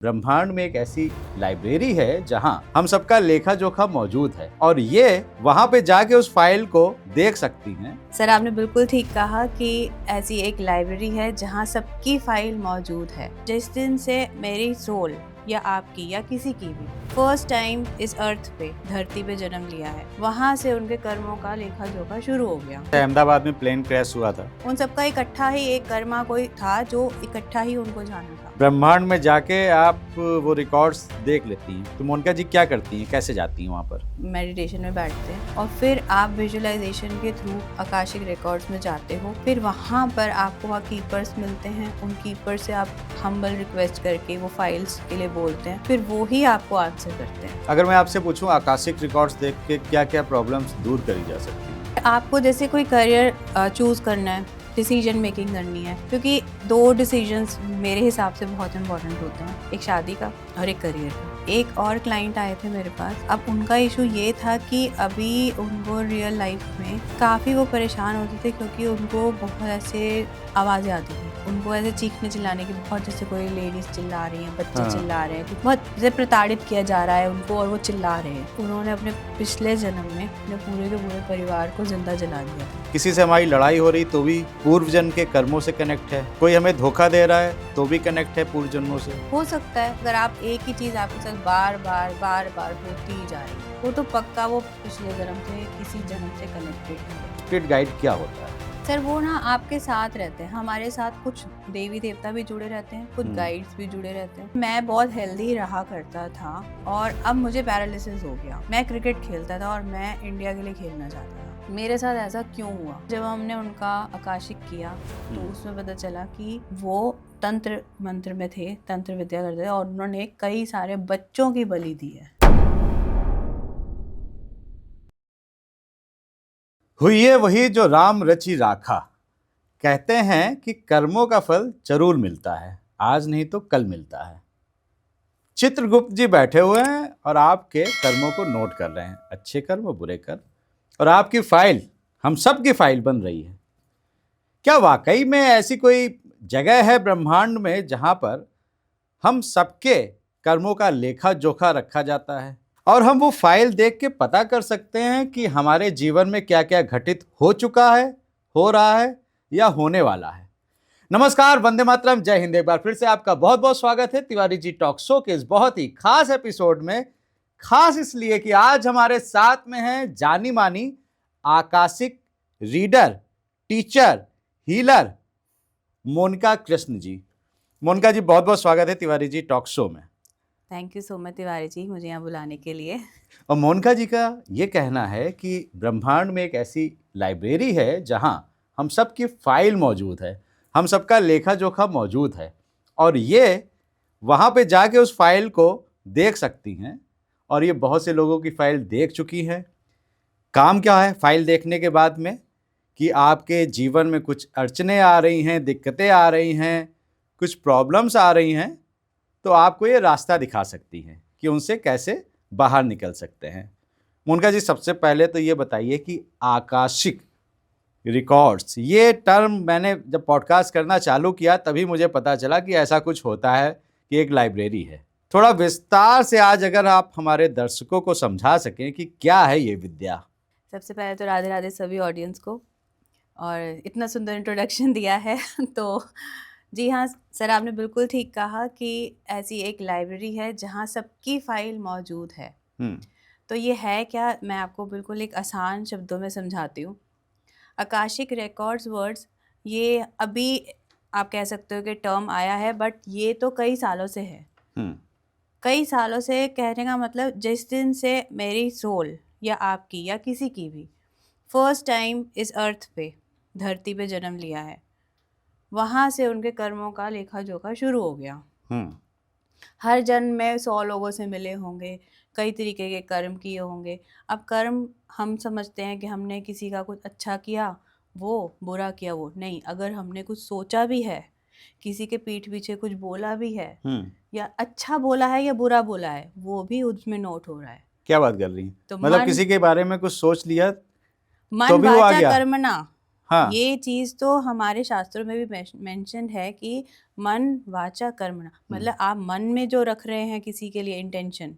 ब्रह्मांड में एक ऐसी लाइब्रेरी है जहां हम सबका लेखा जोखा मौजूद है और ये वहां पे जाके उस फाइल को देख सकती हैं। सर, आपने बिल्कुल ठीक कहा कि ऐसी एक लाइब्रेरी है जहां सबकी फाइल मौजूद है। जिस दिन से मेरी सोल या आपकी या किसी की भी फर्स्ट टाइम इस अर्थ पे धरती पे जन्म लिया है, वहां से उनके कर्मों का लेखा जोखा शुरू हो गया। अहमदाबाद में प्लेन क्रैश हुआ था, उन सबका इकट्ठा ही एक कर्मा कोई था जो इकट्ठा ही उनको जाना था। ब्रह्मांड में जाके आप वो रिकॉर्ड्स देख लेती हैं। तो मोनिका जी क्या करती हैं, कैसे जाती हैं वहाँ पर? मेडिटेशन में बैठते हैं और फिर आप विजुअलाइजेशन के थ्रू आकाशिक रिकॉर्ड्स में जाते हो। फिर वहाँ पर आपको वहाँ कीपर्स मिलते हैं, उन कीपर से आप हम्बल रिक्वेस्ट करके वो फाइल्स के लिए बोलते हैं, फिर वो ही आपको आंसर करते हैं। अगर मैं आपसे पूछूं आकाशिक रिकॉर्ड्स देख के क्या क्या प्रॉब्लम्स दूर करी जा सकती है? आपको जैसे कोई करियर चूज करना है, डिसीजन मेकिंग करनी है, क्योंकि दो डिसीजंस मेरे हिसाब से बहुत इंपॉर्टेंट होते हैं, एक शादी का और एक करियर का। एक और क्लाइंट आए थे मेरे पास, अब उनका इशू ये था कि अभी उनको रियल लाइफ में काफ़ी वो परेशान होते थे क्योंकि उनको बहुत ऐसे आवाज़ें आती थी, उनको ऐसे चीखने चिल्लाने की बहुत, जैसे कोई लेडीज चिल्ला रही हैं, बच्चे चिल्ला रहे हैं, बहुत जैसे प्रताड़ित किया जा रहा है उनको और वो चिल्ला रहे हैं। उन्होंने अपने पिछले जन्म में अपने पूरे के पूरे परिवार को जिंदा जला दिया था। किसी से हमारी लड़ाई हो रही तो भी पूर्व जन्म के कर्मों से कनेक्ट है, कोई हमें धोखा दे रहा है तो भी कनेक्ट है पूर्व जन्मों से। हो सकता है अगर आप एक ही चीज आपके साथ बार बार होती ही जा रही है, वो तो पक्का वो पिछले जन्म से किसी जन्म से कनेक्टेड है। स्पिरिट गाइड क्या होता है? सर, वो ना आपके साथ रहते हैं, हमारे साथ कुछ देवी देवता भी जुड़े रहते हैं, कुछ गाइड्स भी जुड़े रहते हैं। मैं बहुत हेल्दी रहा करता था और अब मुझे पैरालिसिस हो गया। मैं क्रिकेट खेलता था और मैं इंडिया के लिए खेलना चाहता था। मेरे साथ ऐसा क्यों हुआ? जब हमने उनका आकाशिक किया तो उसमें पता चला कि वो तंत्र मंत्र में थे, तंत्र विद्या करते थे और उन्होंने कई सारे बच्चों की बलि दी है। हुई है वही जो राम रचि राखा। कहते हैं कि कर्मों का फल जरूर मिलता है, आज नहीं तो कल मिलता है। चित्रगुप्त जी बैठे हुए हैं और आपके कर्मों को नोट कर रहे हैं, अच्छे कर्म बुरे कर्म, और आपकी फाइल, हम सब की फाइल बन रही है। क्या वाकई में ऐसी कोई जगह है ब्रह्मांड में जहां पर हम सबके कर्मों का लेखा जोखा रखा जाता है और हम वो फाइल देख के पता कर सकते हैं कि हमारे जीवन में क्या क्या घटित हो चुका है, हो रहा है या होने वाला है? नमस्कार, वंदे मातरम, जय हिंद। एक बार फिर से आपका बहुत बहुत स्वागत है तिवारी जी टॉक शो के इस बहुत ही खास एपिसोड में। खास इसलिए कि आज हमारे साथ में है जानी मानी akashic reader, teacher, healer Monika Krishna ji. Monika ji, बहुत बहुत स्वागत है तिवारी जी टॉक शो में। Thank you so much Tiwari ji, मुझे यहाँ बुलाने के लिए। और मोनिका जी का ये कहना है कि ब्रह्मांड में एक ऐसी लाइब्रेरी है जहां हम सबकी फाइल मौजूद है, हम सबका लेखा जोखा मौजूद है और ये वहां पे जाके उस फाइल को देख सकती हैं और ये बहुत से लोगों की फाइल देख चुकी हैं। काम क्या है फाइल देखने के बाद में कि आपके जीवन में कुछ अड़चने आ रही हैं, दिक्कतें आ रही हैं, कुछ प्रॉब्लम्स आ रही हैं, तो आपको ये रास्ता दिखा सकती हैं कि उनसे कैसे बाहर निकल सकते हैं। मोनिका जी, सबसे पहले तो ये बताइए कि आकाशिक रिकॉर्ड्स, ये टर्म मैंने जब पॉडकास्ट करना चालू किया तभी मुझे पता चला कि ऐसा कुछ होता है कि एक लाइब्रेरी है। थोड़ा विस्तार से आज अगर आप हमारे दर्शकों को समझा सकें कि क्या है ये विद्या। सबसे पहले तो राधे राधे सभी ऑडियंस को, और इतना सुंदर इंट्रोडक्शन दिया है तो जी हाँ सर, आपने बिल्कुल ठीक कहा कि ऐसी एक लाइब्रेरी है जहाँ सबकी फाइल मौजूद है। तो ये है क्या, मैं आपको बिल्कुल एक आसान शब्दों में समझाती हूँ। आकाशिक रिकॉर्ड्स वर्ड्स, ये अभी आप कह सकते हो कि टर्म आया है, बट ये तो कई सालों से है। कई सालों से कहने का मतलब, जिस दिन से मेरी सोल या आपकी या किसी की भी फर्स्ट टाइम इस अर्थ पे धरती पे जन्म लिया है, वहाँ से उनके कर्मों का लेखा जोखा शुरू हो गया। हर जन्म में 100 लोगों से मिले होंगे, कई तरीके के कर्म किए होंगे। अब कर्म हम समझते हैं कि हमने किसी का कुछ अच्छा किया वो, बुरा किया वो नहीं। अगर हमने कुछ सोचा भी है, किसी के पीठ पीछे कुछ बोला भी है, या अच्छा बोला है या बुरा बोला है, वो भी उसमें नोट हो रहा है। क्या बात कर रही हैं? तो मतलब किसी के बारे में कुछ सोच लिया मन तो भी वो आ वाचा गया? कर्मणा हाँ। ये चीज़ तो हमारे शास्त्रों में भी मेंशन है कि मन वाचा कर्मणा, मतलब आप मन में जो रख रहे हैं किसी के लिए इंटेंशन,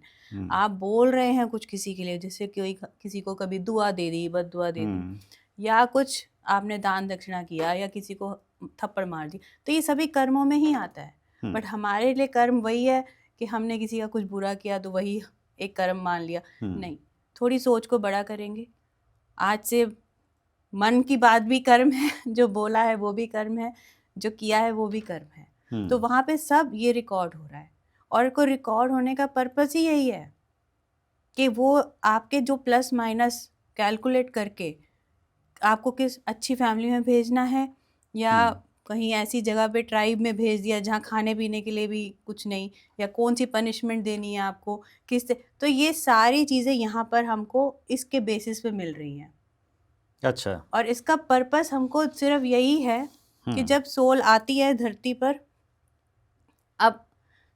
आप बोल रहे हैं कुछ किसी के लिए, जैसे कोई किसी को कभी दुआ दे दी, बद्दुआ दे दी, या कुछ आपने दान दक्षिणा किया, या किसी को थप्पड़ मार दी, तो ये सभी कर्मों में ही आता है। बट हमारे लिए कर्म वही है कि हमने किसी का कुछ बुरा किया तो वही एक कर्म मान लिया। नहीं, थोड़ी सोच को बड़ा करेंगे। आज से मन की बात भी कर्म है, जो बोला है वो भी कर्म है, जो किया है वो भी कर्म है। तो वहाँ पे सब ये रिकॉर्ड हो रहा है, और को रिकॉर्ड होने का पर्पस ही यही है कि वो आपके जो प्लस माइनस कैलकुलेट करके आपको किस अच्छी फैमिली में भेजना है, या कहीं ऐसी जगह पे ट्राइब में भेज दिया जहाँ खाने पीने के लिए भी कुछ नहीं, या कौन सी पनिशमेंट देनी है आपको किस से, तो ये सारी चीज़ें यहाँ पर हमको इसके बेसिस पे मिल रही हैं। अच्छा। और इसका पर्पस हमको सिर्फ यही है कि जब सोल आती है धरती पर, अब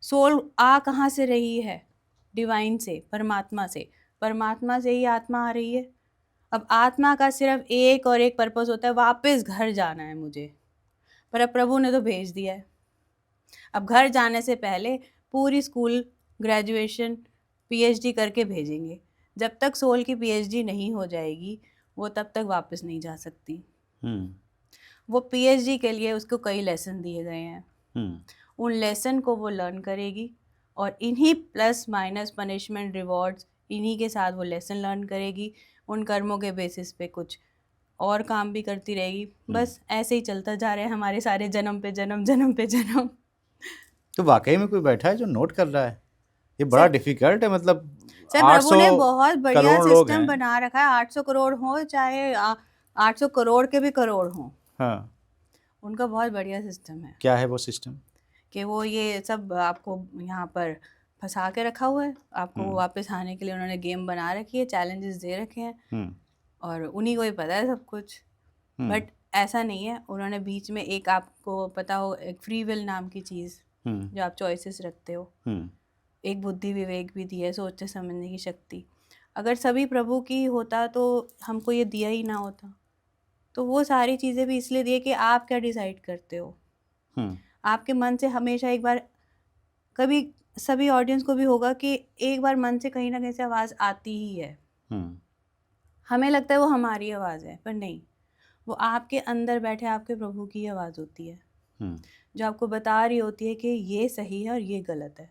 सोल आ कहाँ से रही है? डिवाइन से, परमात्मा से। परमात्मा से ही आत्मा आ रही है। अब आत्मा का सिर्फ एक और एक पर्पस होता है, वापस घर जाना है मुझे, पर अब प्रभु ने तो भेज दिया है। अब घर जाने से पहले पूरी स्कूल, ग्रेजुएशन, पीएचडी करके भेजेंगे। जब तक सोल की पीएचडी नहीं हो जाएगी, वो तब तक वापस नहीं जा सकती। वो पीएचडी के लिए उसको कई लेसन दिए गए हैं। उन लेसन को वो लर्न करेगी, और इन्हीं प्लस माइनस पनिशमेंट रिवॉर्ड्स, इन्हीं के साथ वो लेसन लर्न करेगी। उन कर्मों के बेसिस पे कुछ और काम भी करती रहेगी। बस ऐसे ही चलता जा रहा है हमारे सारे जन्म पे जन्म, जन्म पे जन्म। तो वाकई में कोई बैठा है जो नोट कर रहा है? ये बड़ा डिफिकल्ट है, मतलब सर प्रभु ने 800 बहुत बढ़िया करोड़ लोग सिस्टम हैं। बना रखा है। 800 करोड़ हो चाहे 800 करोड़ के भी करोड़ हों, हाँ। उनका बहुत बढ़िया सिस्टम है क्या है वो सिस्टम? कि वो ये सब आपको यहाँ पर फंसा के रखा हुआ है। आपको वापस आने के लिए उन्होंने गेम बना रखी है, चैलेंजेस दे रखे हैं, और उन्हीं को ही पता है सब कुछ। बट ऐसा नहीं है, उन्होंने बीच में एक, आपको पता हो, एक फ्री विल नाम की चीज़, जो आप चॉइसेस रखते हो, एक बुद्धि विवेक भी दी है, सोचने समझने की शक्ति। अगर सभी प्रभु की होता तो हमको ये दिया ही ना होता। तो वो सारी चीज़ें भी इसलिए दिए कि आप क्या डिसाइड करते हो। आपके मन से हमेशा एक बार, कभी सभी ऑडियंस को भी होगा कि एक बार मन से कहीं ना कहीं से आवाज़ आती ही है। हमें लगता है वो हमारी आवाज़ है, पर नहीं, वो आपके अंदर बैठे आपके प्रभु की आवाज़ होती है, जो आपको बता रही होती है कि ये सही है और ये गलत है।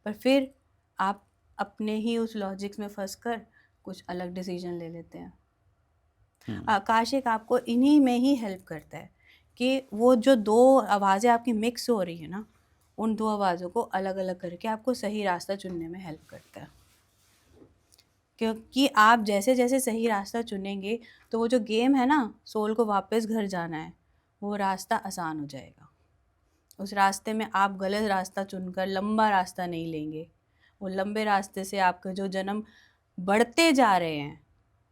पर फिर आप अपने ही उस लॉजिक्स में फंसकर कुछ अलग डिसीजन ले लेते हैं। आकाशिक आपको इन्हीं में ही हेल्प करता है कि वो जो दो आवाज़ें आपकी मिक्स हो रही है ना, उन दो आवाज़ों को अलग अलग करके आपको सही रास्ता चुनने में हेल्प करता है। क्योंकि आप जैसे जैसे सही रास्ता चुनेंगे, तो वो जो गेम है ना, सोल को वापस घर जाना है, वो रास्ता आसान हो जाएगा। उस रास्ते में आप गलत रास्ता चुनकर लंबा रास्ता नहीं लेंगे। वो लंबे रास्ते से आपके जो जन्म बढ़ते जा रहे हैं,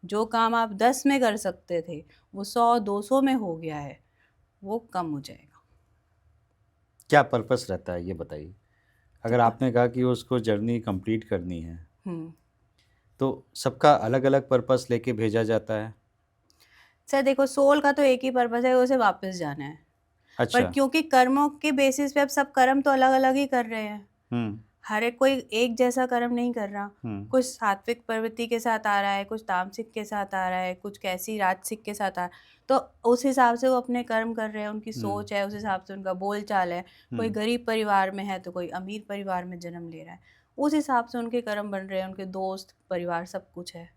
जो काम आप 10 में कर सकते थे वो 100-200 में हो गया है, वो कम हो जाएगा। क्या पर्पस रहता है ये बताइए? अगर आपने कहा कि उसको जर्नी कंप्लीट करनी है, तो सबका अलग अलग पर्पस लेके भेजा जाता है? सर देखो, सोल का तो एक ही पर्पस है, उसे वापस जाना है। अच्छा। पर क्योंकि कर्मों के बेसिस पे अब सब कर्म तो अलग अलग ही कर रहे हैं। हर एक कोई एक जैसा कर्म नहीं कर रहा। कुछ सात्विक प्रवृत्ति के साथ आ रहा है, कुछ तामसिक के साथ आ रहा है, कुछ कैसी राजसिक के साथ आ रहा है। तो उस हिसाब से वो अपने कर्म कर रहे हैं, उनकी सोच है, उस हिसाब से उनका बोल चाल है। कोई गरीब परिवार में है तो कोई अमीर परिवार में जन्म ले रहा है, उस हिसाब से उनके कर्म बन रहे हैं, उनके दोस्त परिवार सब कुछ है।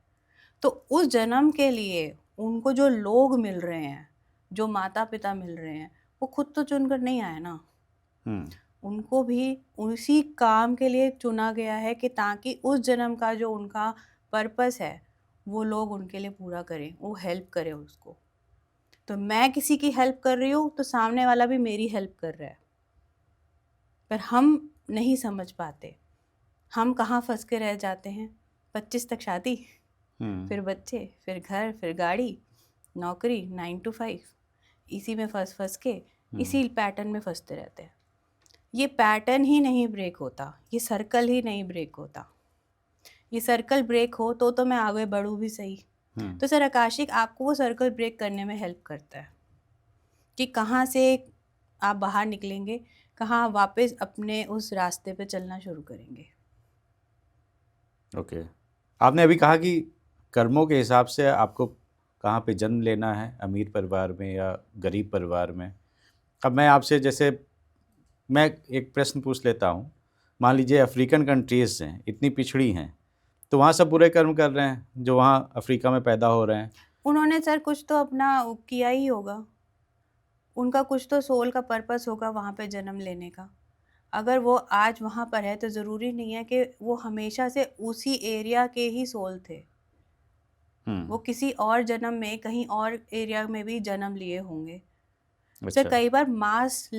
तो उस जन्म के लिए उनको जो लोग मिल रहे हैं, जो माता पिता मिल रहे हैं, वो खुद तो चुनकर नहीं आए ना। उनको भी उसी काम के लिए चुना गया है कि ताकि उस जन्म का जो उनका पर्पस है वो लोग उनके लिए पूरा करें, वो हेल्प करें उसको। तो मैं किसी की हेल्प कर रही हूँ तो सामने वाला भी मेरी हेल्प कर रहा है, पर हम नहीं समझ पाते। हम कहाँ फंस के रह जाते हैं? 25 तक शादी, फिर बच्चे, फिर घर, फिर गाड़ी, नौकरी, 9 to 5, इसी में फंस के इसी पैटर्न में फंसते रहते हैं। ये पैटर्न ही नहीं ब्रेक होता, ये सर्कल ही नहीं ब्रेक होता। ये सर्कल ब्रेक हो तो मैं आगे बढ़ूँ भी सही। तो सर आकाशिक आपको वो सर्कल ब्रेक करने में हेल्प करता है। कि कहाँ से आप बाहर निकलेंगे, कहाँ वापस अपने उस रास्ते पे चलना शुरू करेंगे। ओके, आपने अभी कहा कि कर्मों के हिसाब से आपको कहाँ पे जन्म लेना है, अमीर परिवार में या गरीब परिवार में। अब मैं आपसे जैसे मैं एक प्रश्न पूछ लेता हूँ। मान लीजिए अफ्रीकन कंट्रीज़ हैं, इतनी पिछड़ी हैं, तो वहाँ सब बुरे कर्म कर रहे हैं जो वहाँ अफ्रीका में पैदा हो रहे हैं। उन्होंने सर कुछ तो अपना किया ही होगा, उनका कुछ तो सोल का पर्पस होगा वहाँ पे जन्म लेने का। अगर वो आज वहाँ पर है तो ज़रूरी नहीं है कि वो हमेशा से उसी एरिया के ही सोल थे। वो किसी और जन्म में कहीं और एरिया में भी जन्म लिए होंगे। सर अच्छा। कई बार मास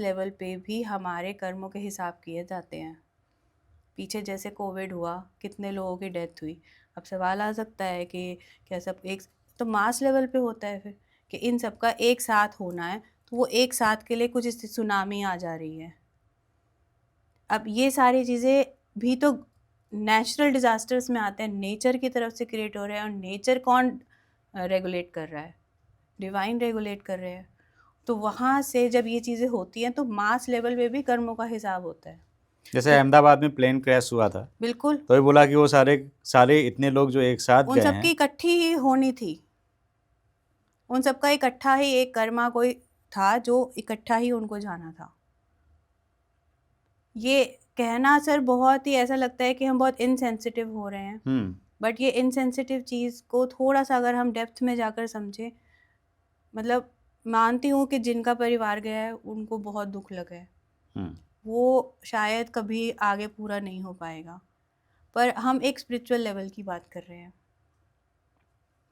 लेवल पे भी हमारे कर्मों के हिसाब किए जाते हैं। पीछे जैसे कोविड हुआ, कितने लोगों की डेथ हुई। अब सवाल आ सकता है कि क्या सब एक तो मास लेवल पे होता है फिर कि इन सब का एक साथ होना है, तो वो एक साथ के लिए कुछ सुनामी आ जा रही है। अब ये सारी चीज़ें भी तो नेचुरल डिज़ास्टर्स में आते हैं, नेचर की तरफ से क्रिएट हो रहे हैं। और नेचर कौन रेगुलेट कर रहा है? डिवाइन रेगुलेट कर रहे हैं। तो वहाँ से जब ये चीज़ें होती हैं तो मास लेवल पे भी कर्मों का हिसाब होता है। जैसे अहमदाबाद में प्लेन क्रैश हुआ था, बिल्कुल, तो ये बोला कि वो सारे सारे इतने लोग जो एक साथ उन गए सबकी हैं। इकट्ठी ही होनी थी। उन सबका इकट्ठा ही एक कर्मा कोई था जो इकट्ठा ही उनको जाना था। ये कहना सर बहुत ही ऐसा लगता है कि हम बहुत इनसेंसिटिव हो रहे हैं, बट ये इनसेंसिटिव चीज़ को थोड़ा सा अगर हम डेप्थ में जाकर समझें, मतलब मानती हूँ कि जिनका परिवार गया है उनको बहुत दुख लगा है, वो शायद कभी आगे पूरा नहीं हो पाएगा। पर हम एक स्पिरिचुअल लेवल की बात कर रहे हैं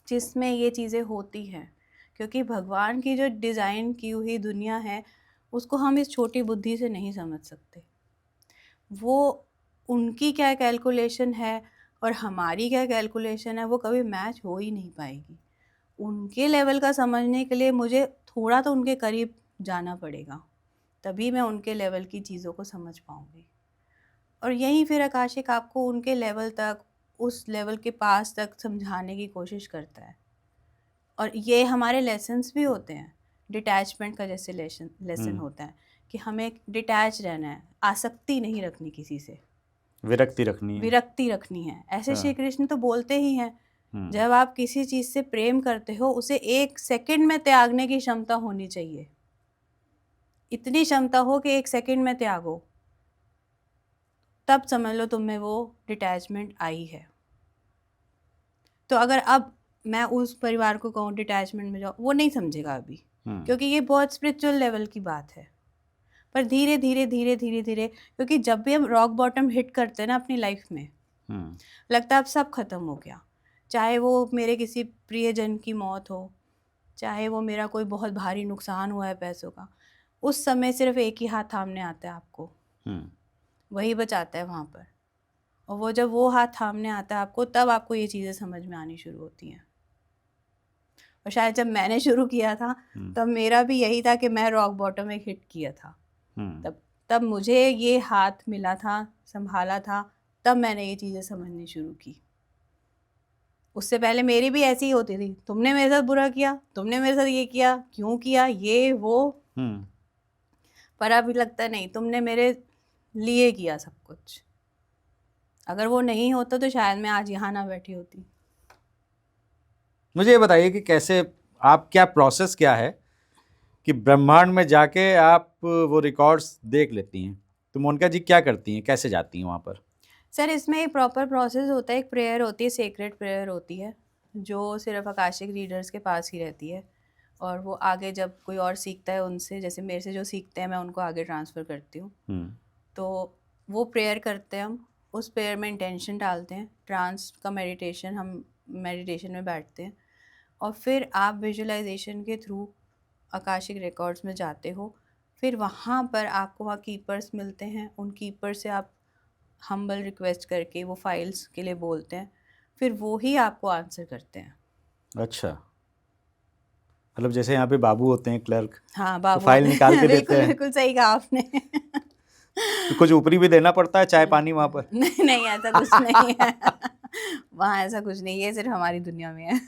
जिसमें ये चीज़ें होती हैं, क्योंकि भगवान की जो डिज़ाइन की हुई दुनिया है उसको हम इस छोटी बुद्धि से नहीं समझ सकते। वो उनकी क्या कैलकुलेशन है और हमारी क्या कैलकुलेशन है, वो कभी मैच हो ही नहीं पाएगी। उनके लेवल का समझने के लिए मुझे थोड़ा तो उनके करीब जाना पड़ेगा, तभी मैं उनके लेवल की चीज़ों को समझ पाऊँगी। और यहीं फिर आकाशिक आपको उनके लेवल तक, उस लेवल के पास तक समझाने की कोशिश करता है। और ये हमारे लेसन्स भी होते हैं, डिटैचमेंट का जैसे लेसन होता है कि हमें डिटैच रहना है, आसक्ति नहीं रखनी किसी से, विरक्ति रखनी है। ऐसे श्री कृष्ण तो बोलते ही हैं, जब आप किसी चीज़ से प्रेम करते हो उसे 1 सेकंड में त्यागने की क्षमता होनी चाहिए। इतनी क्षमता हो कि 1 सेकंड में त्यागो, तब समझ लो तुम में वो डिटैचमेंट आई है। तो अगर अब मैं उस परिवार को कहूँ डिटैचमेंट में जाओ, वो नहीं समझेगा अभी, क्योंकि ये बहुत स्पिरिचुअल लेवल की बात है। पर धीरे धीरे क्योंकि जब भी हम रॉक बॉटम हिट करते हैं ना अपनी लाइफ में, लगता है अब सब खत्म हो गया। चाहे वो मेरे किसी प्रियजन की मौत हो, चाहे वो मेरा कोई बहुत भारी नुकसान हुआ है पैसों का, उस समय सिर्फ एक ही हाथ थामने आता है आपको, वही बचाता है वहाँ पर। और वो जब वो हाथ थामने आता है आपको, तब आपको ये चीज़ें समझ में आनी शुरू होती हैं। और शायद जब मैंने शुरू किया था तब मेरा भी यही था कि मैं रॉक बॉटम एक हिट किया था, तब मुझे ये हाथ मिला था, संभाला था, तब मैंने ये चीज़ें समझनी शुरू की। उससे पहले मेरी भी ऐसी ही होती थी, तुमने मेरे साथ बुरा किया, तुमने मेरे साथ ये किया, क्यों किया, ये वो। पर अभी लगता नहीं, तुमने मेरे लिए किया सब कुछ। अगर वो नहीं होता तो शायद मैं आज यहाँ ना बैठी होती। मुझे ये बताइए कि कैसे आप, क्या प्रोसेस क्या है कि ब्रह्मांड में जाके आप वो रिकॉर्ड्स देख लेती हैं, तो मोनिका जी क्या करती हैं, कैसे जाती हैं वहाँ पर? सर इसमें एक प्रॉपर प्रोसेस होता है, एक प्रेयर होती है, सेक्रेट प्रेयर होती है, जो सिर्फ आकाशिक रीडर्स के पास ही रहती है। और वो आगे जब कोई और सीखता है उनसे, जैसे मेरे से जो सीखते हैं मैं उनको आगे ट्रांसफ़र करती हूँ। तो वो प्रेयर करते हैं हम, उस प्रेयर में इंटेंशन डालते हैं, ट्रांस का मेडिटेशन, हम मेडिटेशन में बैठते हैं और फिर आप विजुअलाइजेशन के थ्रू आकाशिक रिकॉर्ड्स में जाते हो। फिर वहाँ पर आपको वहाँ कीपर्स मिलते हैं, उन कीपर से आप हम्बल रिक्वेस्ट करके वो फाइल्स के लिए बोलते हैं, फिर वो ही आपको आंसर करते हैं। अच्छा, मतलब जैसे यहाँ पे बाबू होते हैं क्लर्क, हाँ, तो बाबू फाइल निकाल के देते बिल्कुल हैं, बिल्कुल सही कहा आपने। तो कुछ ऊपरी भी देना पड़ता है, चाय पानी वहाँ पर? नहीं नहीं, ऐसा कुछ नहीं है। वहाँ ऐसा कुछ नहीं, ये सिर्फ हमारी दुनिया में है।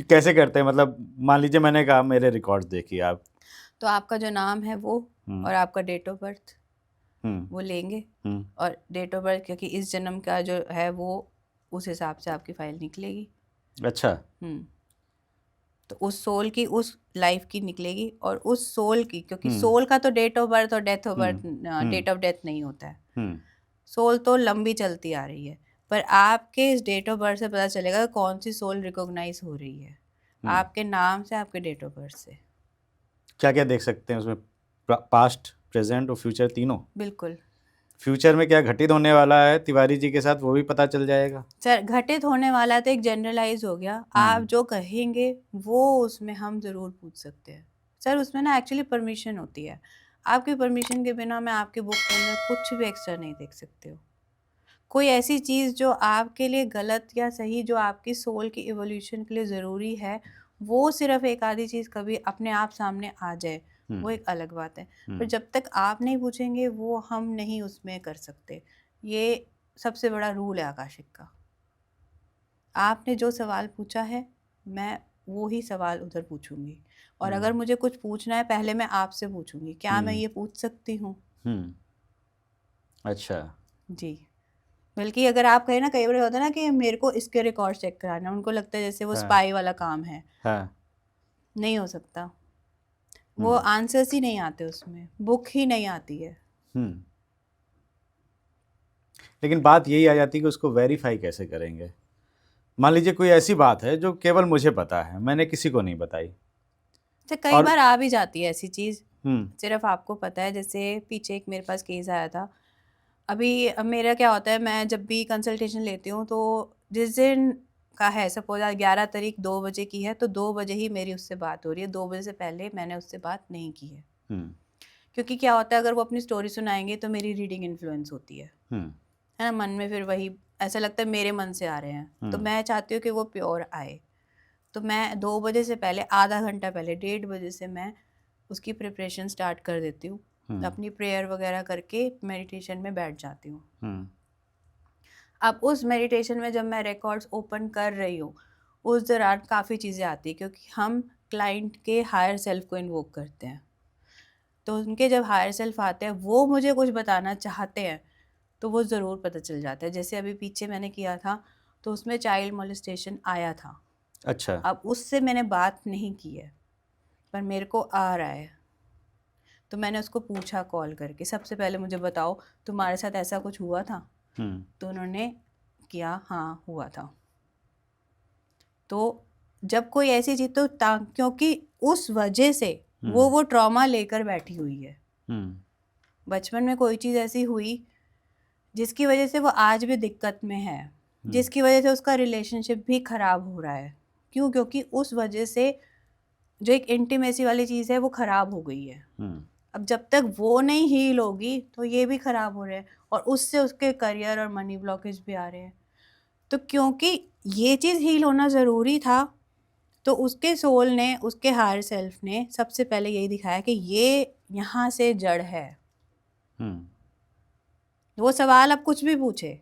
कि कैसे करते हैं? मतलब मान लीजिए मैंने कहा मेरे रिकॉर्ड देखिए आप। तो आपका जो नाम है वो हम्म, और आपका डेट ऑफ बर्थ हम्म, वो लेंगे, हम्म, और डेट ऑफ बर्थ क्योंकि इस जन्म का जो है वो उस हिसाब से आपकी फाइल निकलेगी। अच्छा। हम्म तो उस सोल की उस लाइफ की निकलेगी, और उस सोल की, क्योंकि हम्म, सोल का तो डेट ऑफ बर्थ और death of birth, hmm, hmm, date of death नहीं होता है। हम्म, सोल तो लंबी चलती आ रही है, पर आपके इस डेट ऑफ बर्थ से पता चलेगा कि कौन सी सोल रिकॉग्नाइज हो रही है, हम्म। आपके नाम से, आपके डेट ऑफ बर्थ से। क्या क्या देख सकते हैं उसमें? पास्ट, प्रेजेंट और फ्यूचर तीनों? बिल्कुल फ्यूचर में क्या घटित होने वाला है तिवारी जी के साथ, वो भी पता चल जाएगा? सर, घटित होने वाला तो एक जनरलाइज हो गया, आप जो कहेंगे वो उसमें हम ज़रूर पूछ सकते हैं। सर उसमें ना एक्चुअली परमिशन होती है, आपकी परमिशन के बिना मैं आपके बुक के अंदर कुछ भी एक्स्ट्रा नहीं देख सकते हो। कोई ऐसी चीज़ जो आपके लिए गलत या सही, जो आपकी सोल की इवोल्यूशन के लिए ज़रूरी है, वो सिर्फ एक आधी चीज़ कभी अपने आप सामने आ जाए, वो एक अलग बात है। पर जब तक आप नहीं पूछेंगे वो हम नहीं उसमें कर सकते। ये सबसे बड़ा रूल है आकाशिक का। आपने जो सवाल पूछा है, मैं वो ही सवाल उधर पूछूंगी, और अगर मुझे कुछ पूछना है पहले मैं आपसे पूछूंगी, क्या मैं ये पूछ सकती हूँ? अच्छा। जी। बल्कि अगर आप कहें ना, कई बार होता है ना कि मेरे को इसके रिकॉर्ड चेक कराना है, उनको लगता है जैसे वो हाँ, स्पाई वाला काम है। हाँ। नहीं हो सकता, वो आंसर्स ही नहीं आते, उसमें बुक ही नहीं आती है। हम्म। लेकिन बात यही आ जाती है कि उसको वेरीफाई कैसे करेंगे? मान लीजिए कोई ऐसी बात है जो केवल मुझे पता है, मैंने किसी को नहीं बताई। तो कई और बार आ भी जाती है ऐसी चीज़, हम्म, सिर्फ आपको पता है। जैसे पीछे एक मेरे पास केस आया था। अभी अब मेरा क्या होता है, मैं जब भी कंसल्टेशन लेती हूँ तो जिस दिन का है, सपोज आज 11 तारीख 2 बजे की है, तो 2 बजे ही मेरी उससे बात हो रही है, 2 बजे से पहले मैंने उससे बात नहीं की है। हम्म, क्योंकि क्या होता है, अगर वो अपनी स्टोरी सुनाएंगे तो मेरी रीडिंग इन्फ्लुएंस होती है हम्म, ना, मन में फिर वही ऐसा लगता है मेरे मन से आ रहे हैं, तो मैं चाहती हूँ कि वो प्योर आए। तो मैं 2 बजे से पहले, आधा घंटा पहले, 1:30 बजे से मैं उसकी प्रिपरेशन स्टार्ट कर देती हूँ, अपनी प्रेयर वगैरह करके मेडिटेशन में बैठ जाती हूँ। हम्म, अब उस मेडिटेशन में जब मैं रिकॉर्ड्स ओपन कर रही हूँ, उस दौरान काफ़ी चीज़ें आती हैं, क्योंकि हम क्लाइंट के हायर सेल्फ को इन्वोक करते हैं। तो उनके जब हायर सेल्फ आते हैं, वो मुझे कुछ बताना चाहते हैं, तो वो ज़रूर पता चल जाता है। जैसे अभी पीछे मैंने किया था, तो उसमें चाइल्ड मोलेस्टेशन आया था। अच्छा। अब उससे मैंने बात नहीं की है, पर मेरे को आ रहा है, तो मैंने उसको पूछा कॉल करके, सबसे पहले मुझे बताओ तुम्हारे साथ ऐसा कुछ हुआ था? तो उन्होंने किया, हाँ हुआ था। तो जब कोई ऐसी चीज़, तो क्योंकि उस वजह से वो ट्रॉमा लेकर बैठी हुई है। बचपन में कोई चीज़ ऐसी हुई जिसकी वजह से वो आज भी दिक्कत में है, जिसकी वजह से उसका रिलेशनशिप भी ख़राब हो रहा है। क्यों? क्योंकि उस वजह से जो एक इंटीमेसी वाली चीज़ है वो ख़राब हो गई है। अब जब तक वो नहीं हील होगी तो ये भी ख़राब हो रहे हैं, और उससे उसके करियर और मनी ब्लॉकेज भी आ रहे हैं। तो क्योंकि ये चीज़ हील होना ज़रूरी था, तो उसके सोल ने, उसके हायर सेल्फ ने सबसे पहले यही दिखाया कि ये यहाँ से जड़ है। वो सवाल अब कुछ भी पूछे,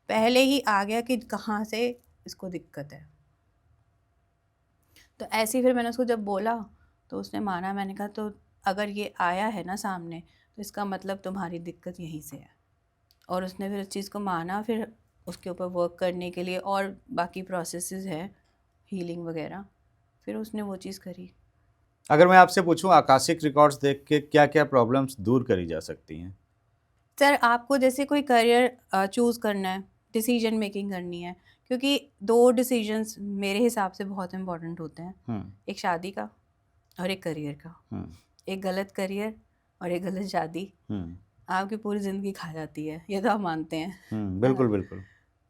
पहले ही आ गया कि कहाँ से इसको दिक्कत है। तो ऐसे ही फिर मैंने उसको जब बोला तो उसने माना। मैंने कहा तो अगर ये आया है ना सामने, तो इसका मतलब तुम्हारी दिक्कत यहीं से है। और उसने फिर उस चीज़ को माना, फिर उसके ऊपर वर्क करने के लिए और बाकी प्रोसेसेस है, हीलिंग वगैरह, फिर उसने वो चीज़ करी। अगर मैं आपसे पूछूं आकाशिक रिकॉर्ड्स देख के क्या क्या प्रॉब्लम्स दूर करी जा सकती हैं? सर आपको जैसे कोई करियर चूज़ करना है, डिसीजन मेकिंग करनी है, क्योंकि 2 डिसीजंस मेरे हिसाब से बहुत इंपॉर्टेंट होते हैं, एक शादी का और एक करियर का। एक गलत करियर और एक गलत शादी आपकी पूरी ज़िंदगी खा जाती है, ये तो आप मानते हैं, है ना? बिल्कुल, बिल्कुल।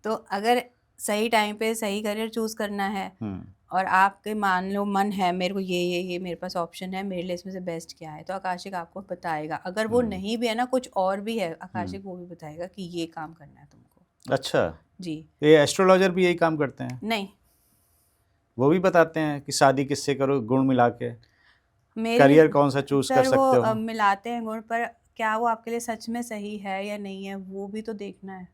तो अगर सही टाइम पे सही करियर चूज़ करना है, और आपके मान लो मन है मेरे को ये मेरे पास ऑप्शन है, मेरे लिए इसमें से बेस्ट क्या है, तो आकाशिक आपको बताएगा। अगर वो नहीं भी है ना, कुछ और भी है, आकाशिक वो भी बताएगा कि ये काम करना है तुमको। अच्छा, जी। ये एस्ट्रोलॉजर भी यही काम करते हैं? नहीं, वो भी बताते हैं कि शादी किससे करो, गुण मिला के मेरे करियर कौन सा चूज कर सर वो सकते हो? मिलाते हैं गुण, पर क्या वो आपके लिए सच में सही है या नहीं है, वो भी तो देखना है।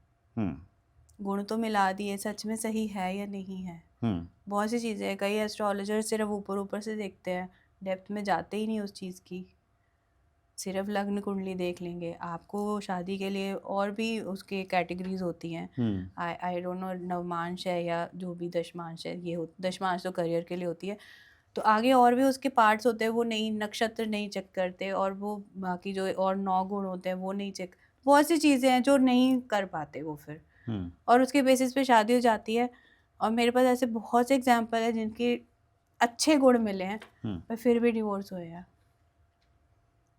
गुण तो मिला दिए, सच में सही है या नहीं है। बहुत सी चीज़ें हैं, कई एस्ट्रोलॉजर सिर्फ ऊपर ऊपर से देखते हैं, डेप्थ में जाते ही नहीं उस चीज़ की, सिर्फ लग्न कुंडली देख लेंगे। आपको शादी के लिए और भी उसके कैटेगरीज होती हैं। आई डोंट नो नवमांश है या जो भी दशमांश है, ये दशमांश तो करियर के लिए होती है, तो आगे और भी उसके पार्ट्स होते हैं, वो नहीं नक्षत्र नहीं चेक करते, और वो बाकी जो और 9 गुण होते हैं वो नहीं चेक, बहुत सी चीज़ें हैं जो नहीं कर पाते वो फिर, और उसके बेसिस पे शादी हो जाती है। और मेरे पास ऐसे बहुत से एग्जाम्पल है जिनके अच्छे गुण मिले हैं पर फिर भी डिवोर्स हुए हैं,